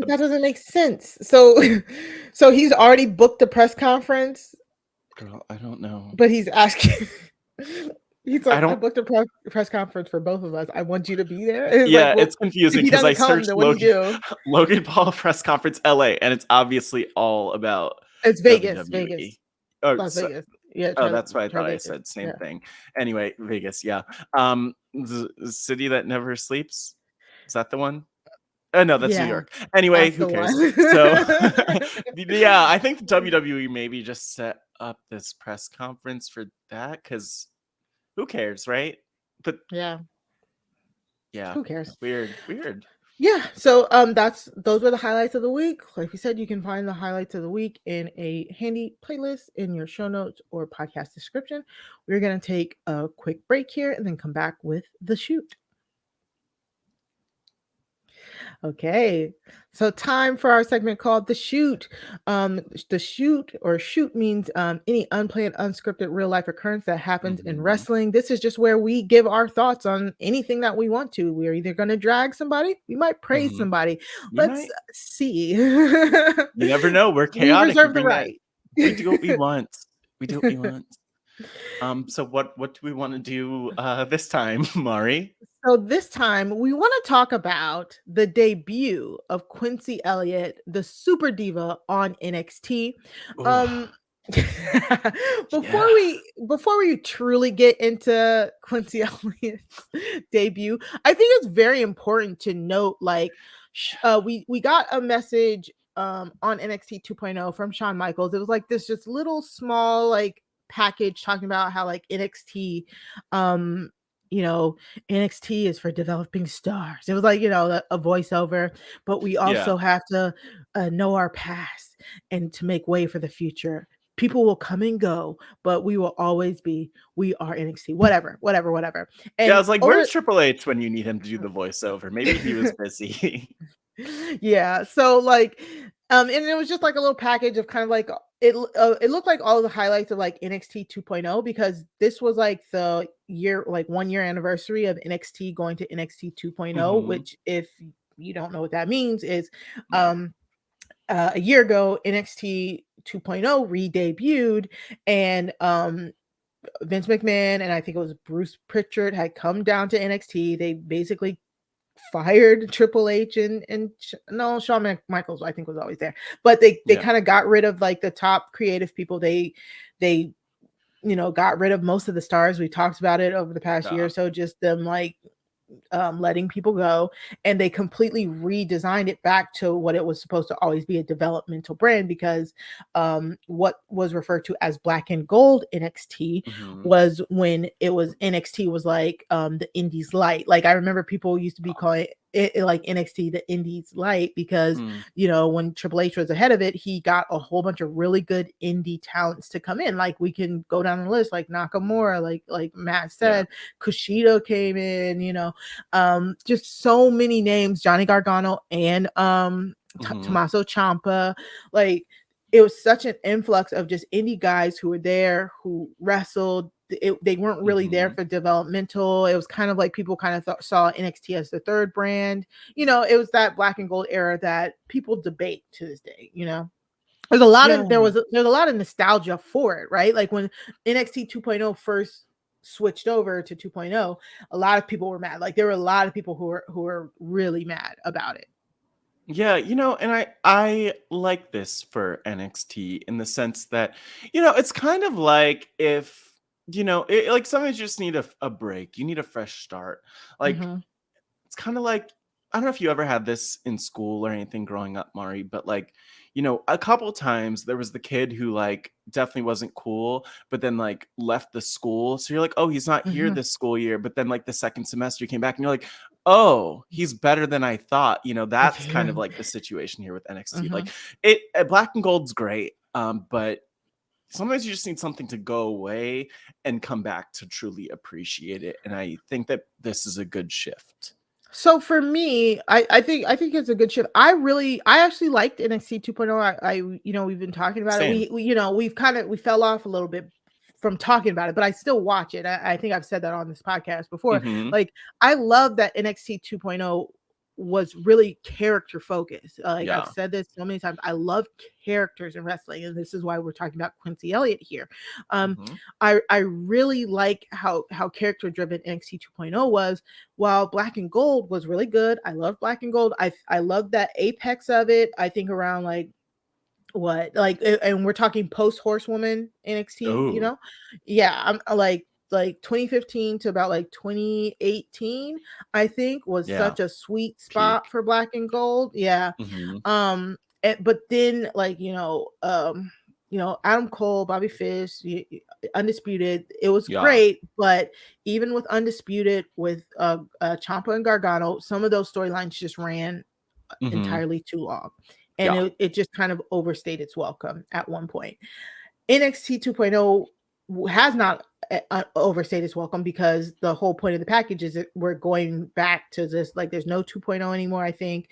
doesn't make sense. So he's already booked the press conference. Girl, I don't know. But he's asking He's I like, I don't. booked a press conference for both of us. I want you to be there. It's like, Yeah, well, it's if confusing he because I doesn't come, searched then what do you do? Logan Paul press conference LA, and it's obviously all about It's Vegas, WWE. Vegas, Oh, Las so, Vegas. Yeah, oh, try that's what I try thought I Vegas. said. Same Yeah. thing. Anyway, Vegas. Yeah. The city that never sleeps. Is that the one? Oh, no, that's New Yeah, York. Anyway, that's who the cares? one. So, yeah, I think WWE maybe just set up this press conference for that because who cares, right? But Yeah. yeah, Who cares? weird. Yeah. So those were the highlights of the week. Like we said, you can find the highlights of the week in a handy playlist in your show notes or podcast description. We're gonna take a quick break here and then come back with the shoot. Okay, so time for our segment called The Shoot. The shoot means any unplanned, unscripted real life occurrence that happens in wrestling. This is just where we give our thoughts on anything that we want to. We're either going to drag somebody, we might praise somebody. You Let's might. see. You never know. We're We chaotic. We reserve the bring that. right. We do what we want. We do what we want. So what do we want to do this time, Mari? So this time we want to talk about the debut of Quincy Elliott, the super diva on NXT. Ooh, Um yeah. before we truly get into Quincy Elliott's debut, I think it's very important to note like we got a message on NXT 2.0 from Shawn Michaels. It was like this just little small like package talking about how like NXT um you know, NXT is for developing stars. It was like, a voiceover, but we Yeah. also have to know our past and to make way for the future. People will come and go, but we will always be, we are NXT, whatever. Yeah, I And was like, over where's Triple H when you need him to do the voiceover? Maybe he was busy. yeah, so like and it was just like a little package of kind of like it looked like all the highlights of like NXT 2.0 because this was like the year like 1 year anniversary of NXT going to NXT 2.0, which if you don't know what that means is No. a year ago NXT 2.0 re-debuted and Vince McMahon and I think it was Bruce Pritchard had come down to NXT. They basically fired Triple H and no, Shawn Michaels I think was always there, but they Yeah. kind of got rid of like the top creative people. They got rid of most of the stars. We talked about it over the past year or Yeah. so, just them like letting people go, and they completely redesigned it back to what it was supposed to always be, a developmental brand, because what was referred to as black and gold NXT was when it was NXT was like the indies light. Like I remember people used to be calling it like NXT the indies light because when Triple H was ahead of it, he got a whole bunch of really good indie talents to come in. Like we can go down the list, like Nakamura, like Matt said, Kushida came in, just so many names, Johnny Gargano and Tommaso Ciampa. Like it was such an influx of just indie guys who were there, who wrestled. They weren't really there for developmental. It was kind of like people kind of saw NXT as the third brand. It was that black and gold era that people debate to this day. There's a lot of there's a lot of nostalgia for it, right? Like when NXT 2.0 first switched over to 2.0, a lot of people were mad. Like there were a lot of people who were really mad about it. Yeah, and I like this for NXT in the sense that, it's kind of like if, like sometimes you just need a break. You need a fresh start. Like it's kind of like, I don't know if you ever had this in school or anything growing up, Mari, but like, a couple times there was the kid who like definitely wasn't cool, but then like left the school. So you're like, oh, he's not here this school year. But then like the second semester he came back and you're like, oh, he's better than I thought. That's kind of like the situation here with NXT. Like black and gold's great. But sometimes you just need something to go away and come back to truly appreciate it. And I think that this is a good shift. So for me, I think it's a good shift. I actually liked NXT 2.0. I we've been talking about Same. it. We fell off a little bit from talking about it, but I still watch it. I think I've said that on this podcast before. Like I love that NXT 2.0 was really character focused. Like I've Yeah. said this so many times, I love characters in wrestling, and this is why we're talking about Quincy Elliott here. Mhm. I really like how character driven NXT 2.0 was. While Black and Gold was really good, I love Black and Gold. I love that apex of it. I think around like what like and we're talking post Horsewoman NXT, you Oh, know? Yeah, I'm like 2015 to about like 2018, I think was yeah. such a sweet spot Peak. for Black and Gold. Yeah. Mhm. But then like, Adam Cole, Bobby Fish, Undisputed, it was Yeah. great, but even with Undisputed with Ciampa and Gargano, some of those storylines just ran Mhm. entirely too long. And Yeah. it just kind of overstayed its welcome at one point. NXT 2.0 has not overstayed its welcome because the whole point of the package is that we're going back to this, like there's no 2.0 anymore. I think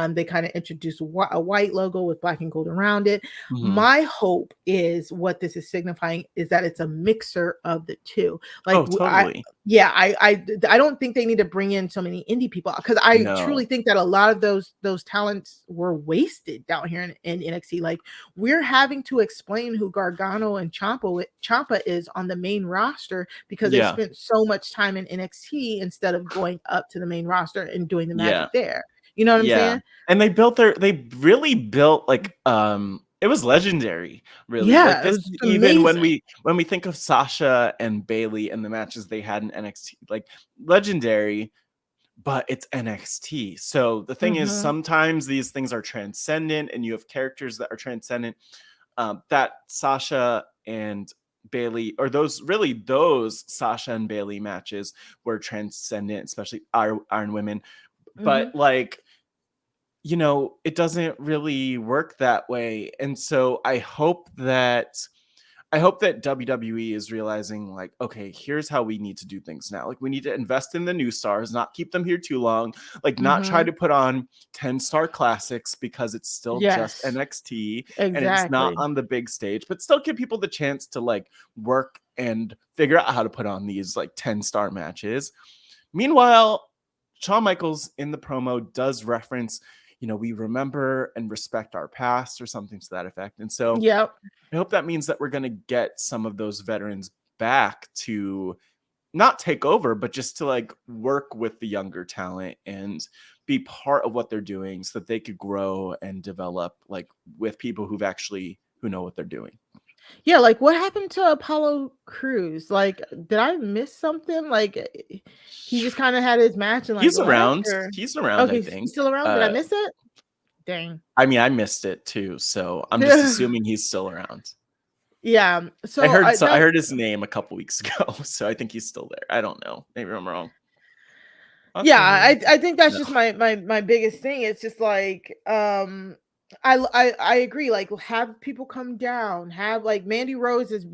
they kind of introduced a white logo with black and gold around it. Mhm. My hope is what this is signifying is that it's a mixer of the two. Like Oh, totally. I don't think they need to bring in so many indie people, because I No. truly think that a lot of those talents were wasted down here in NXT. Like we're having to explain who Gargano and Ciampa is on the main roster because they Yeah. spent so much time in NXT instead of going up to the main roster and doing the Yeah. magic there. You know what I'm Yeah. saying? And they really built like it was legendary, really. Like Yeah, it this was is even when amazing. we think of Sasha and Bailey and the matches they had in NXT, like legendary, but it's NXT. So the thing is, Mhm. sometimes these things are transcendent and you have characters that are transcendent. That Sasha and Bailey, or those Sasha and Bailey matches were transcendent, especially Iron Women. But Mhm. like, it doesn't really work that way. And so I hope that WWE is realizing, like, okay, here's how we need to do things now. Like, we need to invest in the new stars, not keep them here too long, like, not try Mhm. to put on 10-star classics because it's still just Yes, NXT and it's not exactly. on the big stage, but still give people the chance to, like, work and figure out how to put on these, like, 10-star matches. Meanwhile, Shawn Michaels in the promo does reference, we remember and respect our past or something to that effect. And so Yep. I hope that means that we're going to get some of those veterans back to not take over, but just to like work with the younger talent and be part of what they're doing so that they could grow and develop like with people who know what they're doing. Yeah, like what happened to Apollo Crews? Like, did I miss something? Like, he just kind of had his match and like He's left, around. or He's around, I okay, think. he's still around. Did I miss it? Dang. I mean, I missed it too, so I'm just assuming he's still around. Yeah. I So heard I that heard his name a couple weeks ago, so I think he's still there. I don't know. Maybe I'm wrong. yeah, Okay. I think that's No. just my biggest thing. It's just like I agree. Like have people come down. Have like Mandy Rose has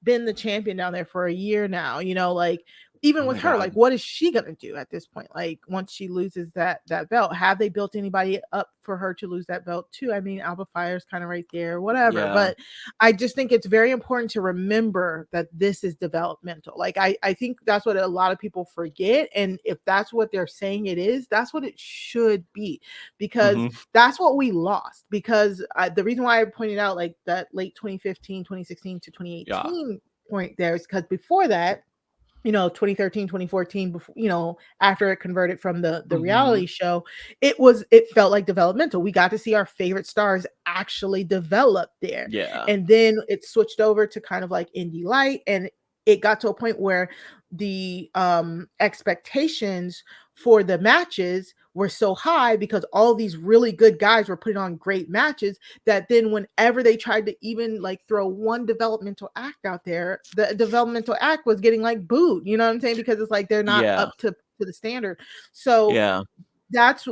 been the champion down there for a year now. Like even Oh with my her, god. like what is she gonna do at this point? Like once she loses that belt, have they built anybody up for her to lose that belt too? I mean, Alba Fire's kind of right there, whatever. Yeah. But I just think it's very important to remember that this is developmental. Like I think that's what a lot of people forget. And if that's what they're saying it is, that's what it should be, because Mhm. that's what we lost. Because the reason why I pointed out like that late 2015, 2016 to Yeah. 2018 point there is because before that, 2013, 2014, before, after it converted from the Mhm. reality show, it felt like developmental. We got to see our favorite stars actually develop there. Yeah. And then it switched over to kind of like indie light, and it got to a point where the expectations for the matches were so high because all these really good guys were putting on great matches, that then whenever they tried to even like throw one developmental act out there, the developmental act was getting like booed. You know what I'm saying? Because it's like they're not Yeah. up to the standard. So Yeah. that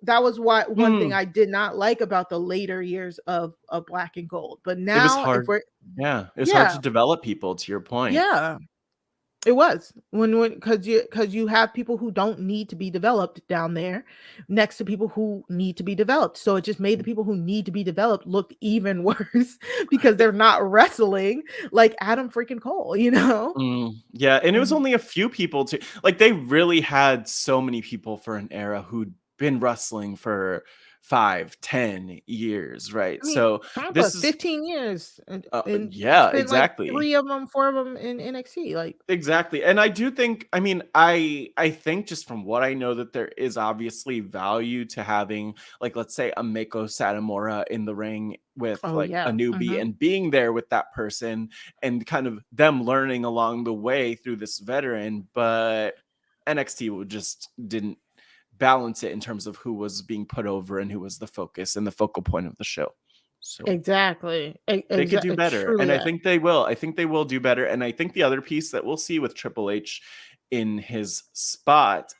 was why one thing Mm. I did not like about the later years of Black and Gold. But It was now if hard. we're Yeah. It was hard yeah, to develop people, to your point. yeah. It was when because you have people who don't need to be developed down there next to people who need to be developed. So it just made the people who need to be developed look even worse because they're not wrestling like Adam freaking Cole. Yeah, and it was Mhm. only a few people too. Like they really had so many people for an era who been wrestling for 5-10 years, right? I mean, so this is 15 years, and yeah, spent like exactly. 4 of them in NXT. Like, Exactly. And I do think, I mean, I think just from what I know that there is obviously value to having, like, let's say a Mako Satomura in the ring with oh like a yeah, newbie and being there with that person and kind of them learning along the way through this veteran, but NXT just didn't balance it in terms of who was being put over and who was the focus and the focal point of the show. So exactly. they could do better, Truly and I that. think they will. I think they will do better, and I think the other piece that we'll see with Triple H in his spot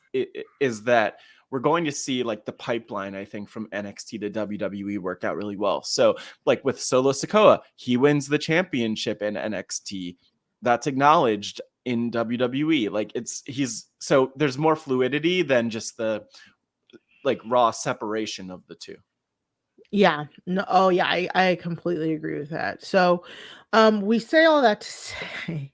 is that we're going to see like the pipeline, I think, from NXT to WWE work out really well. So like with Solo Sikoa, he wins the championship in NXT. That's acknowledged in WWE. Like so there's more fluidity than just the like raw separation of the two. Yeah. No. Oh yeah. I completely agree with that. So, we say all that to say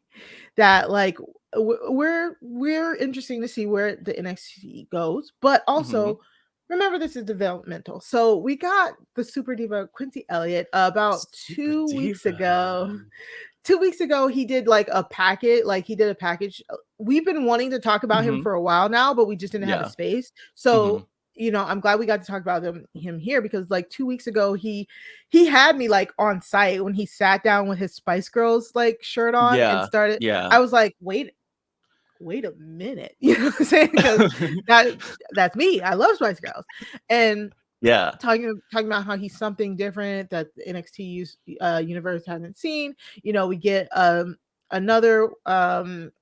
that like we're interesting to see where the NXT goes, but also remember this is developmental. So we got the Super Diva Quincy Elliott about Super 2 weeks Diva. ago. 2 weeks ago, he did like a packet, like he did a package. We've been wanting to talk about him for a while now, but we just didn't have a space. So, I'm glad we got to talk about him here, because like 2 weeks ago, he had me like on site when he sat down with his Spice Girls like shirt on and started. I was like, wait a minute. You know what I'm saying? Because that's me. I love Spice Girls. And talking about how he's something different that the NXT universe hasn't seen. We get another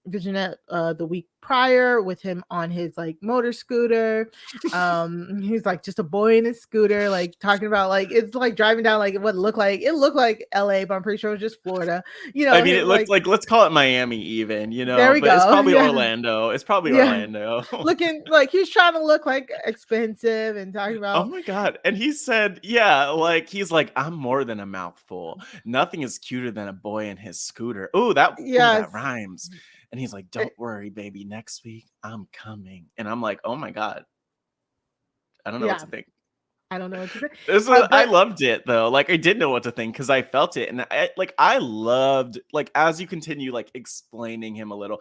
vignette the week prior with him on his like motor scooter. He's like just a boy in his scooter, like talking about like it's like driving down like what looked like LA, but I'm pretty sure it was just Florida. I mean, it looks like let's call it Miami even, there we but go. it's probably Orlando. It's probably Orlando. Looking like he's trying to look like expensive and talking about. Oh my god! And he said, "Yeah, like he's like I'm more than a mouthful. Nothing is cuter than a boy in his scooter." That rhymes. And he's like, "Don't worry, baby. Next week I'm coming." And I'm like, "Oh my god, I don't know what to think." I don't know what to think. I loved it though. Like I did know what to think because I felt it, and I loved like as you continue like explaining him a little.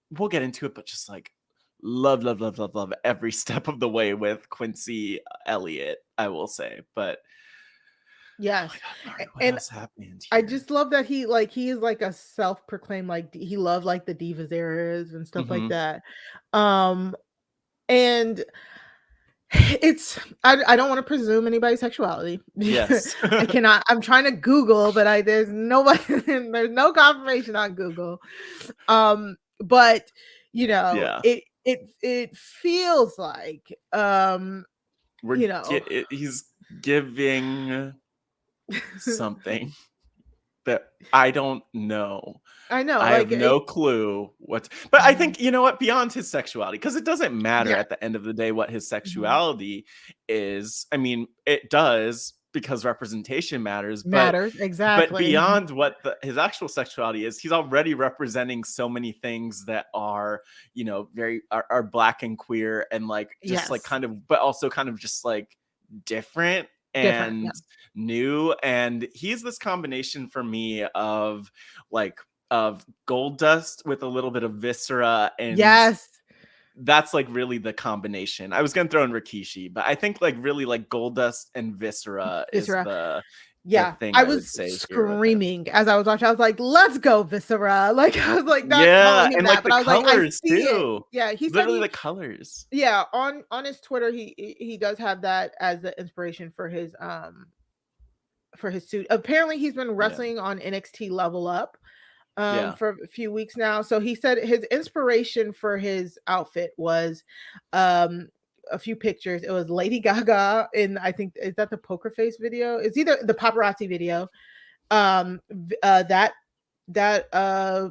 We'll get into it, but just like love every step of the way with Quincy Elliott, I will say. But yes, oh my God, Mari, what else happened here? I just love that he is like a self-proclaimed like he loved like the Divas eras and stuff like that. And it's I don't want to presume anybody's sexuality. Yes. I cannot. I'm trying to Google, but there's nobody there's no confirmation on Google. But it feels like he's giving something that I don't know. I know. I have no clue what, but I think, you know what, beyond his sexuality, because it doesn't matter at the end of the day what his sexuality is. I mean, it does because representation matters. Exactly. But beyond what his actual sexuality is, he's already representing so many things that are, very are black and queer and like just like kind of, but also kind of just like different and new. And he's this combination for me of like of Gold Dust with a little bit of Viscera, and that's like really the combination. I was gonna throw in Rikishi, but I think like really like Gold Dust and Viscera. Is the thing I was screaming as I was watching. I was like, "Let's go, Viscera!" Like I was like, not calling him and that, like but the I was like, "I see too. it." Yeah, he literally said the colors. Yeah, on his Twitter, he does have that as the inspiration for his suit. Apparently, he's been wrestling on NXT Level Up for a few weeks now. So he said his inspiration for his outfit was a few pictures. It was Lady Gaga in, I think, is that the Poker Face video? It's either the paparazzi video. That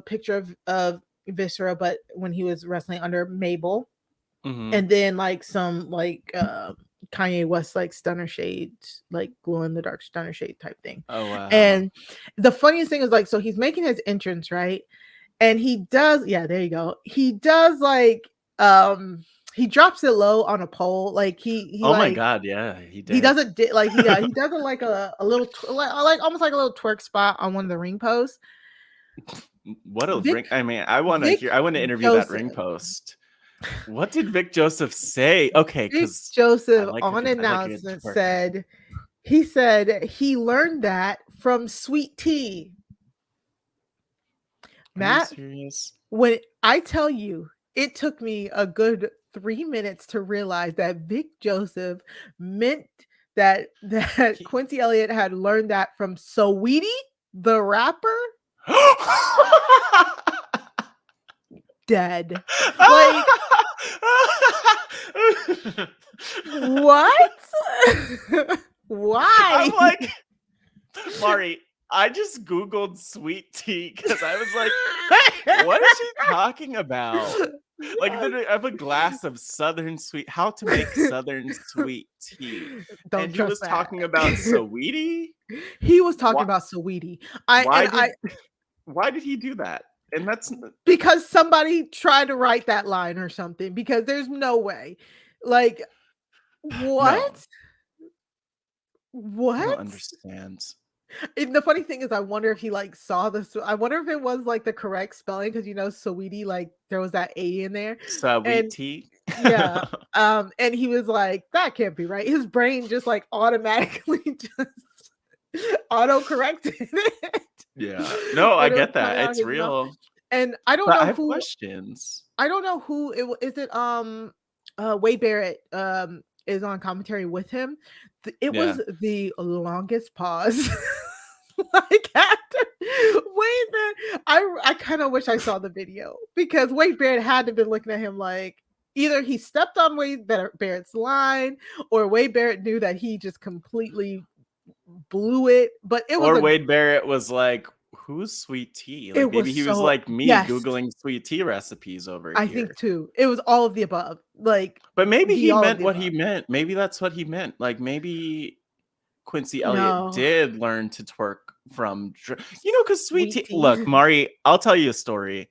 picture of Viscera, but when he was wrestling under Mabel. And then like some like Kanye West like stunner shades, like glow in the dark stunner shade type thing. Oh wow. And the funniest thing is like, so he's making his entrance, right? And he does, there you go. He does like he drops it low on a pole. Like he Oh my like god, yeah, he he did. does it like he does it like a little like almost like a little twerk spot on one of the ring posts. What a ring! I mean, I want to interview that ring post. What did Vic Joseph say? Okay, Vic because Joseph on announcement said he learned that from Sweet Tea. Matt, are you serious? When I tell you, it took me a good 3 minutes to realize that Vic Joseph meant that Quincy Elliott had learned that from Saweetie, the rapper. Dead. Like what? Why? I'm like, Mari, I just Googled sweet tea because I was like, what is she talking about? Like, I have a glass of Southern sweet, how to make Southern sweet tea. Don't and he trust was that. talking about Saweetie? He was talking about Saweetie. Why did he do that? And that's because somebody tried to write that line or something, because there's no way. Like, what? No. What? I don't understand. And the funny thing is, I wonder if he like saw this. I wonder if it was like the correct spelling, because Saweetie, like there was that A in there. Saweetie. Yeah. And he was like, that can't be right. His brain just like automatically just auto corrected it. Yeah. No, I get that. It's real. And I don't know I have questions. I don't know who is it. Wade Barrett is on commentary with him. It was the longest pause. Like after Wade Barrett, I kind of wish I saw the video, because Wade Barrett had to have been looking at him like either he stepped on Wade Barrett's line, or Wade Barrett knew that he just completely blew it. But it was Wade Barrett was like, who's sweet tea? Like maybe he was like me, Googling sweet tea recipes over here. I think too. It was all of the above. Like, but maybe he meant what he meant. Maybe that's what he meant. Like maybe Quincy Elliott did learn to twerk from, because sweet tea. Look, Mari, I'll tell you a story.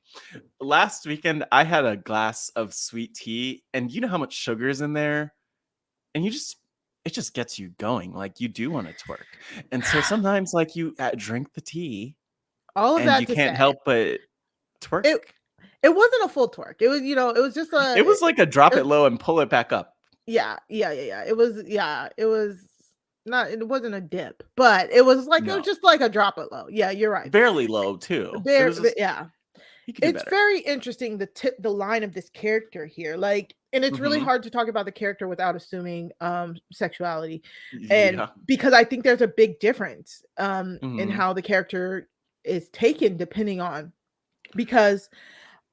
Last weekend, I had a glass of sweet tea, and you know how much sugar is in there, and it just gets you going. Like you do want to twerk, and so sometimes like you drink the tea, all of and that you can't help but twerk. It wasn't a full twerk. It was, it was just a. It was like a drop it low and pull it back up. Yeah. It was not. It wasn't a dip, but it was like it was just like a drop it low. Yeah, you're right. Barely low too. Yeah. It's very interesting the line of this character here. Like, and it's really hard to talk about the character without assuming sexuality, and because I think there's a big difference in how the character is taken depending on, because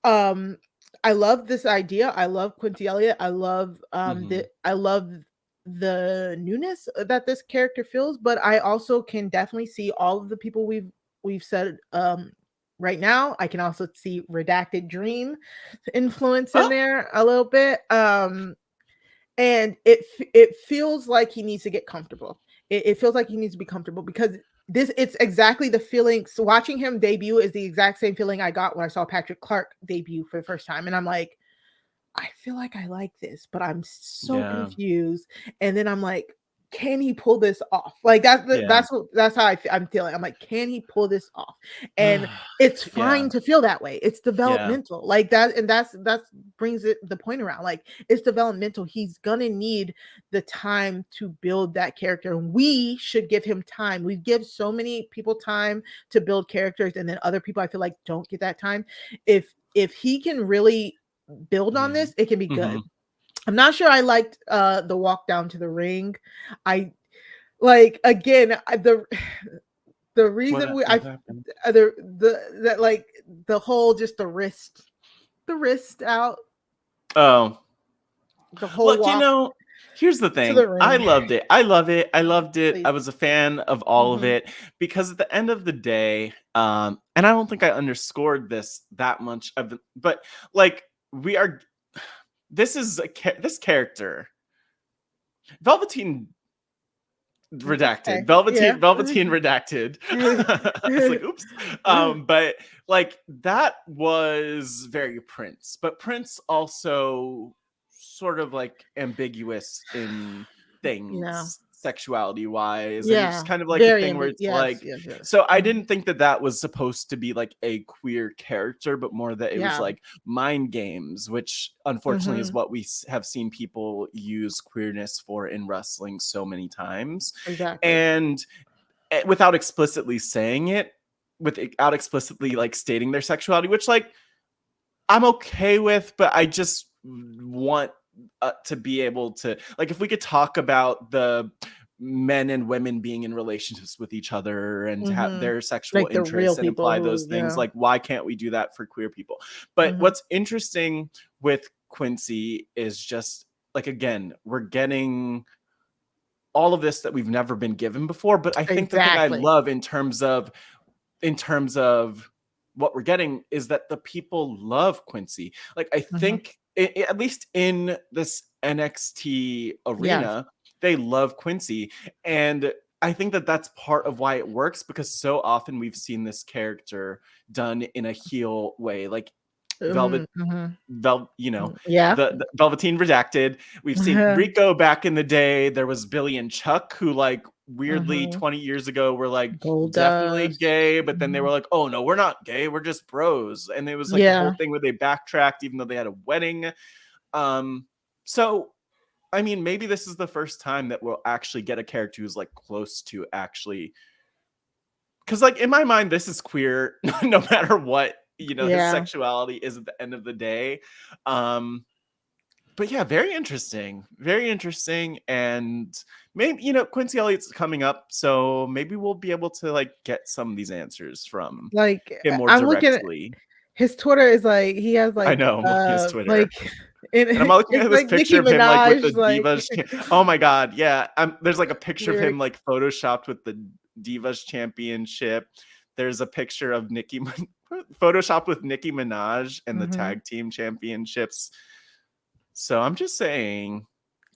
I love this idea. I love Quincy Elliott. I love I love the newness that this character feels, but I also can definitely see all of the people we've said right now. I can also see Redacted Dream influence in there a little bit. And it feels like he needs to get comfortable. It feels like he needs to be comfortable, because it's exactly the feeling. So watching him debut is the exact same feeling I got when I saw Patrick Clark debut for the first time. And I'm like, I feel like I like this, but I'm so confused. And then I'm like, can he pull this off? Like that's how I'm feeling. I'm like, can he pull this off? And it's fine to feel that way. It's developmental, like that, and that brings the point around. Like, it's developmental. He's gonna need the time to build that character, and we should give him time. We give so many people time to build characters, and then other people I feel like don't get that time. If he can really build on this, it can be good. I'm not sure I liked the walk down to the ring. I like, again, the reason that like the whole just the wrist out. Oh, the whole walk. Here's the thing. I loved it. I love it. I loved it. Please. I was a fan of all of it, because at the end of the day, and I don't think I underscored this that much but like this character, Velveteen Redacted. Velveteen Redacted. I was like, oops. But like that was very Prince, but Prince also sort of like ambiguous in things sexuality wise, and it's kind of like a thing where it's like, so I didn't think that was supposed to be like a queer character, but more that it was like mind games, which unfortunately is what we have seen people use queerness for in wrestling so many times. And without explicitly saying it, without explicitly like stating their sexuality, which like I'm okay with, but I just want to be able to, like, if we could talk about the men and women being in relationships with each other and have their sexual like interests and imply those things, like, why can't we do that for queer people? But what's interesting with Quincy is just like, again, we're getting all of this that we've never been given before. But I think the thing I love in terms of what we're getting is that the people love Quincy. Like, I think at least in this NXT arena, they love Quincy. And I think that that's part of why it works, because so often we've seen this character done in a heel way, like the Velveteen Redacted. We've seen Rico back in the day. There was Billy and Chuck, who like weirdly 20 years ago were like definitely gay, but then they were like, oh no, we're not gay, we're just bros. And it was like the whole thing where they backtracked even though they had a wedding. So I mean, maybe this is the first time that we'll actually get a character who's like close to actually, because like in my mind this is queer no matter what, you know, his sexuality is at the end of the day. But yeah, very interesting. And maybe, you know, Quincy Elliott's coming up, so maybe we'll be able to like get some of these answers from like him more I'm directly. looking at his Twitter is like, he has like, I know, I'm looking at his Twitter. Like, and I'm looking at this like picture Nicki of him like with the Minaj, Divas. Oh my god, yeah. There's like a picture of him like photoshopped with the Divas Championship. There's a picture of photoshopped with Nicki Minaj and the tag team championships. So I'm just saying,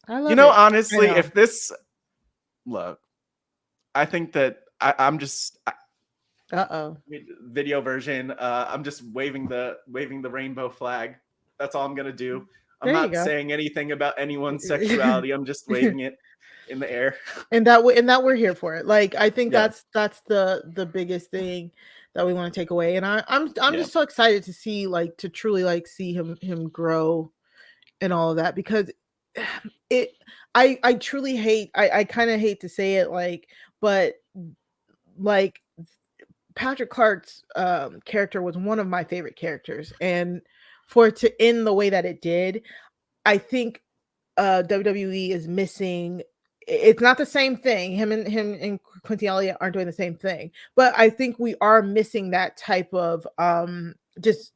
you know, honestly, if this, look, I think that I'm just video version. I'm just waving the rainbow flag. That's all I'm gonna do. I'm not saying anything about anyone's sexuality. I'm just waving it in the air. And that we're here for it. Like, I think that's the biggest thing that we want to take away. And I'm just so excited to see, like, to truly like see him grow and all of that, because I truly hate, I kind of hate to say it, like, but like Patrick Clark's character was one of my favorite characters, and for it to end the way that it did, I think WWE is missing. It's not the same thing. Him and Quincy Elliott aren't doing the same thing, but I think we are missing that type of just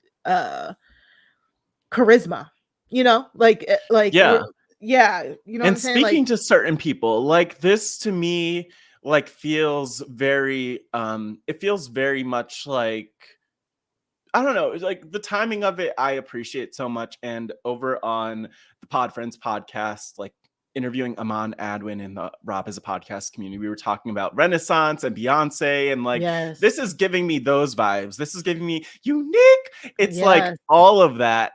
charisma. You know, like you know. And speaking to certain people, like, this to me like feels very it feels very much like, I don't know, like the timing of it I appreciate so much. And over on the Pod Friends podcast, like interviewing Aman Adwin in the RHAP as a podcast community, we were talking about Renaissance and Beyonce, and like this is giving me those vibes. This is giving me unique. It's like all of that.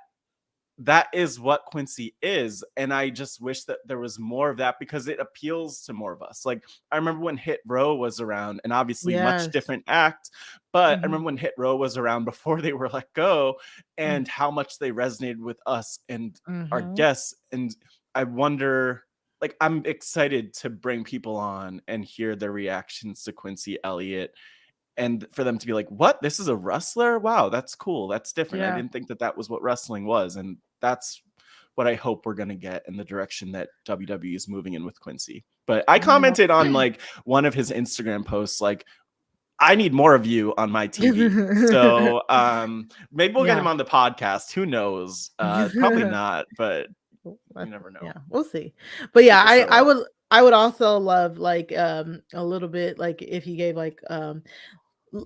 That is what Quincy is. And I just wish that there was more of that, because it appeals to more of us. Like, I remember when Hit Row was around, and obviously much different act, but I remember when Hit Row was around before they were let go, and how much they resonated with us and our guests. And I wonder, like, I'm excited to bring people on and hear their reactions to Quincy Elliott, and for them to be like, what? This is a wrestler? Wow, that's cool. That's different. I didn't think that was what wrestling was. And that's what I hope we're going to get in the direction that WWE is moving in with Quincy. But I commented on like one of his Instagram posts, like, I need more of you on my TV. So maybe we'll get him on the podcast. Who knows? Probably not, but you never know. Yeah, we'll see. But yeah, I would also love like a little bit, like if he gave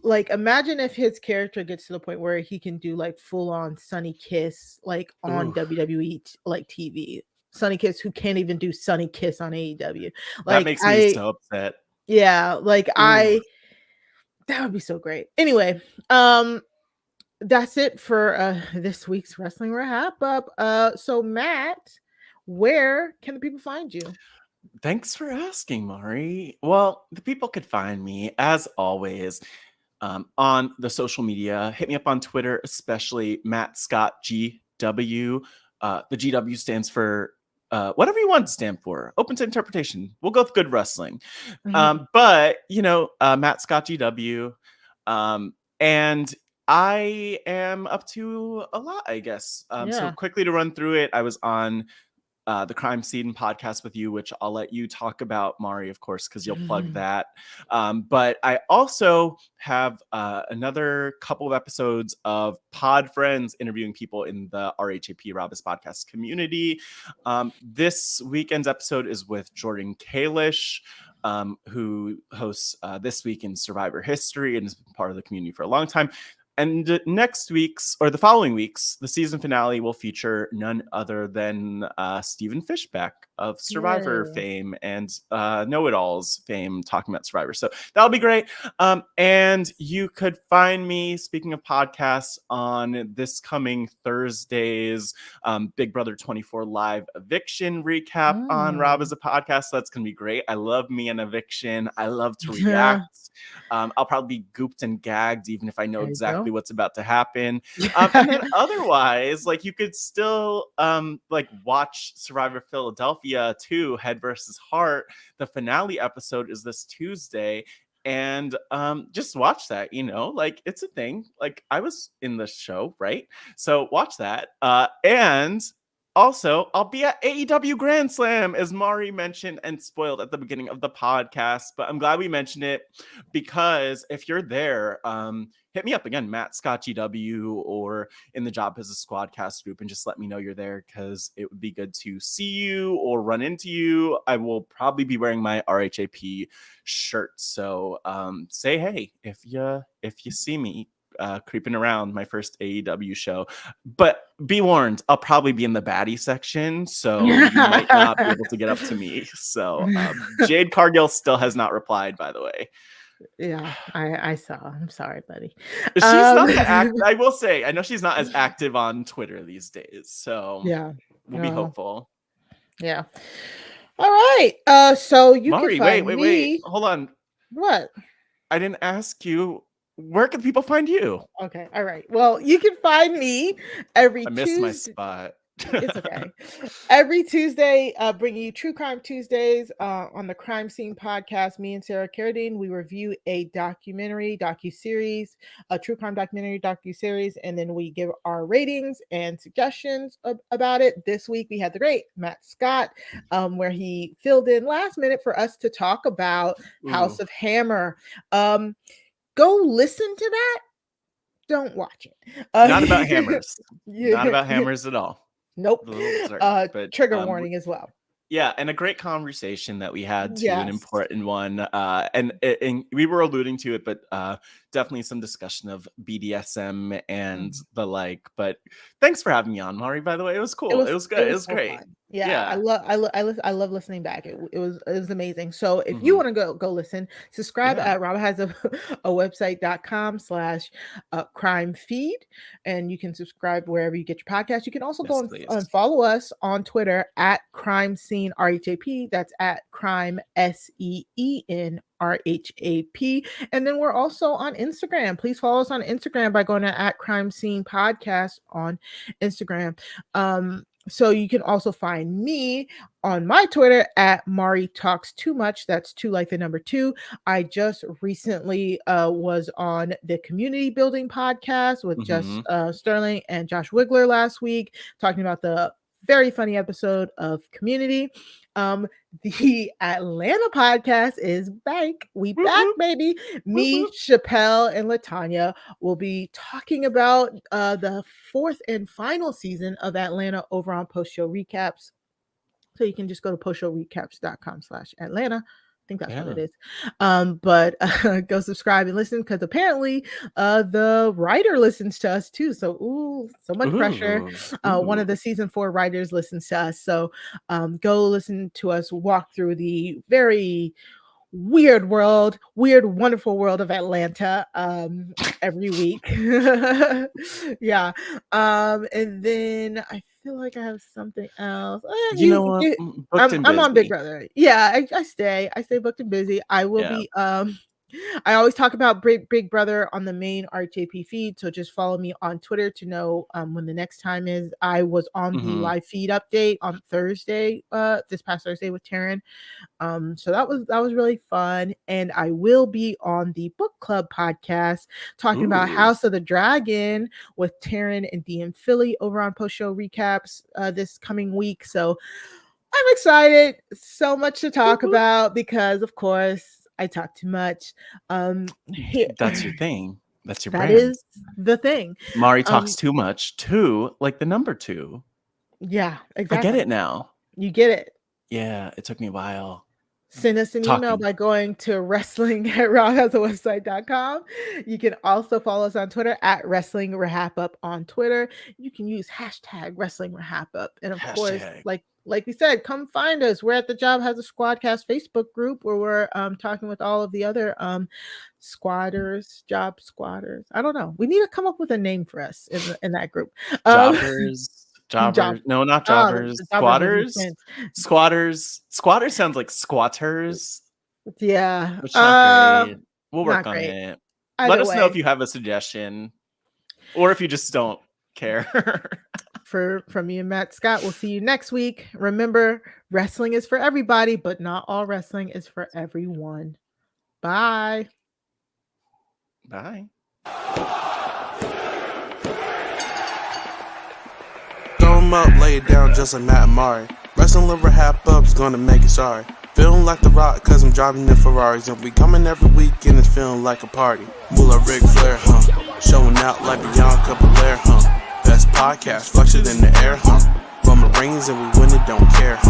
like imagine if his character gets to the point where he can do like full on Sunny Kiss like on WWE like TV. Sunny Kiss, who can't even do Sunny Kiss on AEW. Like, that makes me so upset. Yeah, like that would be so great. Anyway, that's it for this week's Wrestling Wrap Up. So Matt, where can the people find you? Thanks for asking, Mari. Well, the people could find me, as always, on the social media. Hit me up on Twitter, especially Matt Scott GW. The GW stands for whatever you want it to stand for. Open to interpretation. We'll go with good wrestling. But, Matt Scott GW. And I am up to a lot, I guess. So quickly to run through it, I was on the Crime Scene podcast with you, which I'll let you talk about, Mari, of course, because you'll plug that. But I also have another couple of episodes of Pod Friends interviewing people in the RHAP Robbus podcast community. This weekend's episode is with Jordan Kalish, who hosts This Week in Survivor History and has been part of the community for a long time. And next week's, or the following week's, the season finale will feature none other than Stephen Fishback of Survivor fame and Know-It-Alls fame, talking about Survivor. So that'll be great. And you could find me, speaking of podcasts, on this coming Thursday's Big Brother 24 live eviction recap on Rob as a podcast. That's going to be great. I love me an eviction. I love to react. I'll probably be gooped and gagged, even if I know exactly what's about to happen. And then otherwise, like, you could still watch Survivor Philadelphia 2, Head versus Heart. The finale episode is this Tuesday. And just watch that, like, it's a thing. Like, I was in the show, right? So watch that. And also, I'll be at AEW Grand Slam, as Mari mentioned and spoiled at the beginning of the podcast. But I'm glad we mentioned it, because if you're there, hit me up again, Matt Scott GW, or in the Job as a Squadcast group, and just let me know you're there, because it would be good to see you or run into you. I will probably be wearing my RHAP shirt, so say hey if you see me creeping around my first AEW show. But be warned, I'll probably be in the baddie section, so you might not be able to get up to me. So Jade Cargill still has not replied, by the way. Yeah, I saw. I'm sorry, buddy. She's not that active. I will say, I know she's not as active on Twitter these days, so we'll be hopeful. Yeah. All right. So you Mari, can find wait. Hold on. What? I didn't ask you. Where can people find you? Okay. All right. Well, you can find me every Tuesday. I missed my spot. It's okay. Every Tuesday, bringing you True Crime Tuesdays on the Crime Scene podcast. Me and Sarah Carradine, we review a docuseries, a true crime documentary docuseries, and then we give our ratings and suggestions about it. This week we had the great Matt Scott, where he filled in last minute for us to talk about House of Hammer. Go listen to that. Don't watch it. Not about hammers. Not about hammers at all. Nope. But, trigger warning as well. Yeah, and a great conversation that we had too, an important one. And we were alluding to it, but definitely some discussion of BDSM and the like. But thanks for having me on, Mari, by the way. It was cool. It was good. It was so great. Fun. Yeah. I love listening back. It was amazing. So if you want to go listen, subscribe at Rob has a website.com/crime feed, and you can subscribe wherever you get your podcast. You can also go and follow us on Twitter at Crime Scene RHAP. That's at Crime SEEN RHAP. And then we're also on Instagram. Please follow us on Instagram by going to at Crime Scene Podcast on Instagram. So you can also find me on my Twitter at Mari Talks Too Much. That's 2 like the number 2. I just recently was on the Community Building podcast with Jess Sterling and Josh Wigler last week, talking about the very funny episode of Community. The Atlanta podcast is back. We back, baby. Me, Chappelle, and Latanya will be talking about the 4th and final season of Atlanta over on Post Show Recaps. So you can just go to postshowrecaps.com/Atlanta. I think that's what it is. But go subscribe and listen, because apparently the writer listens to us too. So so much pressure. One of the season 4 writers listens to us. So go listen to us walk through the very weird, wonderful world of Atlanta every week. Yeah. And then I feel like I have something else. You know what? Booked and I'm on Big busy. Brother. Yeah, I stay booked and busy. I will be I always talk about Big Brother on the main RHAP feed, so just follow me on Twitter to know when the next time is. I was on the live feed update on Thursday, this past Thursday with Taryn. So that was really fun, and I will be on the book club podcast talking about House of the Dragon with Taryn and DM Philly over on post show recaps this coming week. So I'm excited. So much to talk about because, of course, I talk too much. That's your thing. That's your brand. That is the thing. Mari talks too much. 2, like the number 2. Yeah, exactly. I get it now. You get it. Yeah, it took me a while. Send us an email by going to wrestling@rawhasawebsite.com. You can also follow us on Twitter at WrestlingRHAPUp on Twitter. You can use hashtag WrestlingRHAPUp. And of course, like we said, come find us. We're at the Job Has a Squadcast Facebook group where we're talking with all of the other squatters, job squatters. I don't know. We need to come up with a name for us in that group. Jobbers. No, not jobbers. Squatters. Squatters sounds like squatters. Yeah. Which not great. We'll work on it. Either Let us way. know if you have a suggestion. Or if you just don't care. From me and Matt Scott, we'll see you next week. Remember, wrestling is for everybody, but not all wrestling is for everyone. Bye. Bye. Throw 'em up, lay it down just like Matt and Mari. Wrestling liver RHAPUp's gonna make it sorry. Feeling like The Rock cause I'm driving in Ferraris. And we coming every week and it's feeling like a party. Moolah Ric Flair, showing out like Bianca Belair, Best podcast, flush it in the air, Roman Reigns and we win it, don't care,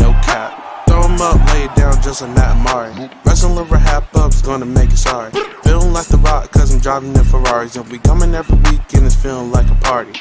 No cap. Throw 'em up, lay it down just like Matt and Mari. Wrestling liver RHAPUp's gonna make it sorry. Feeling like The Rock cause I'm driving in Ferraris. And we coming every week and it's feeling like a party.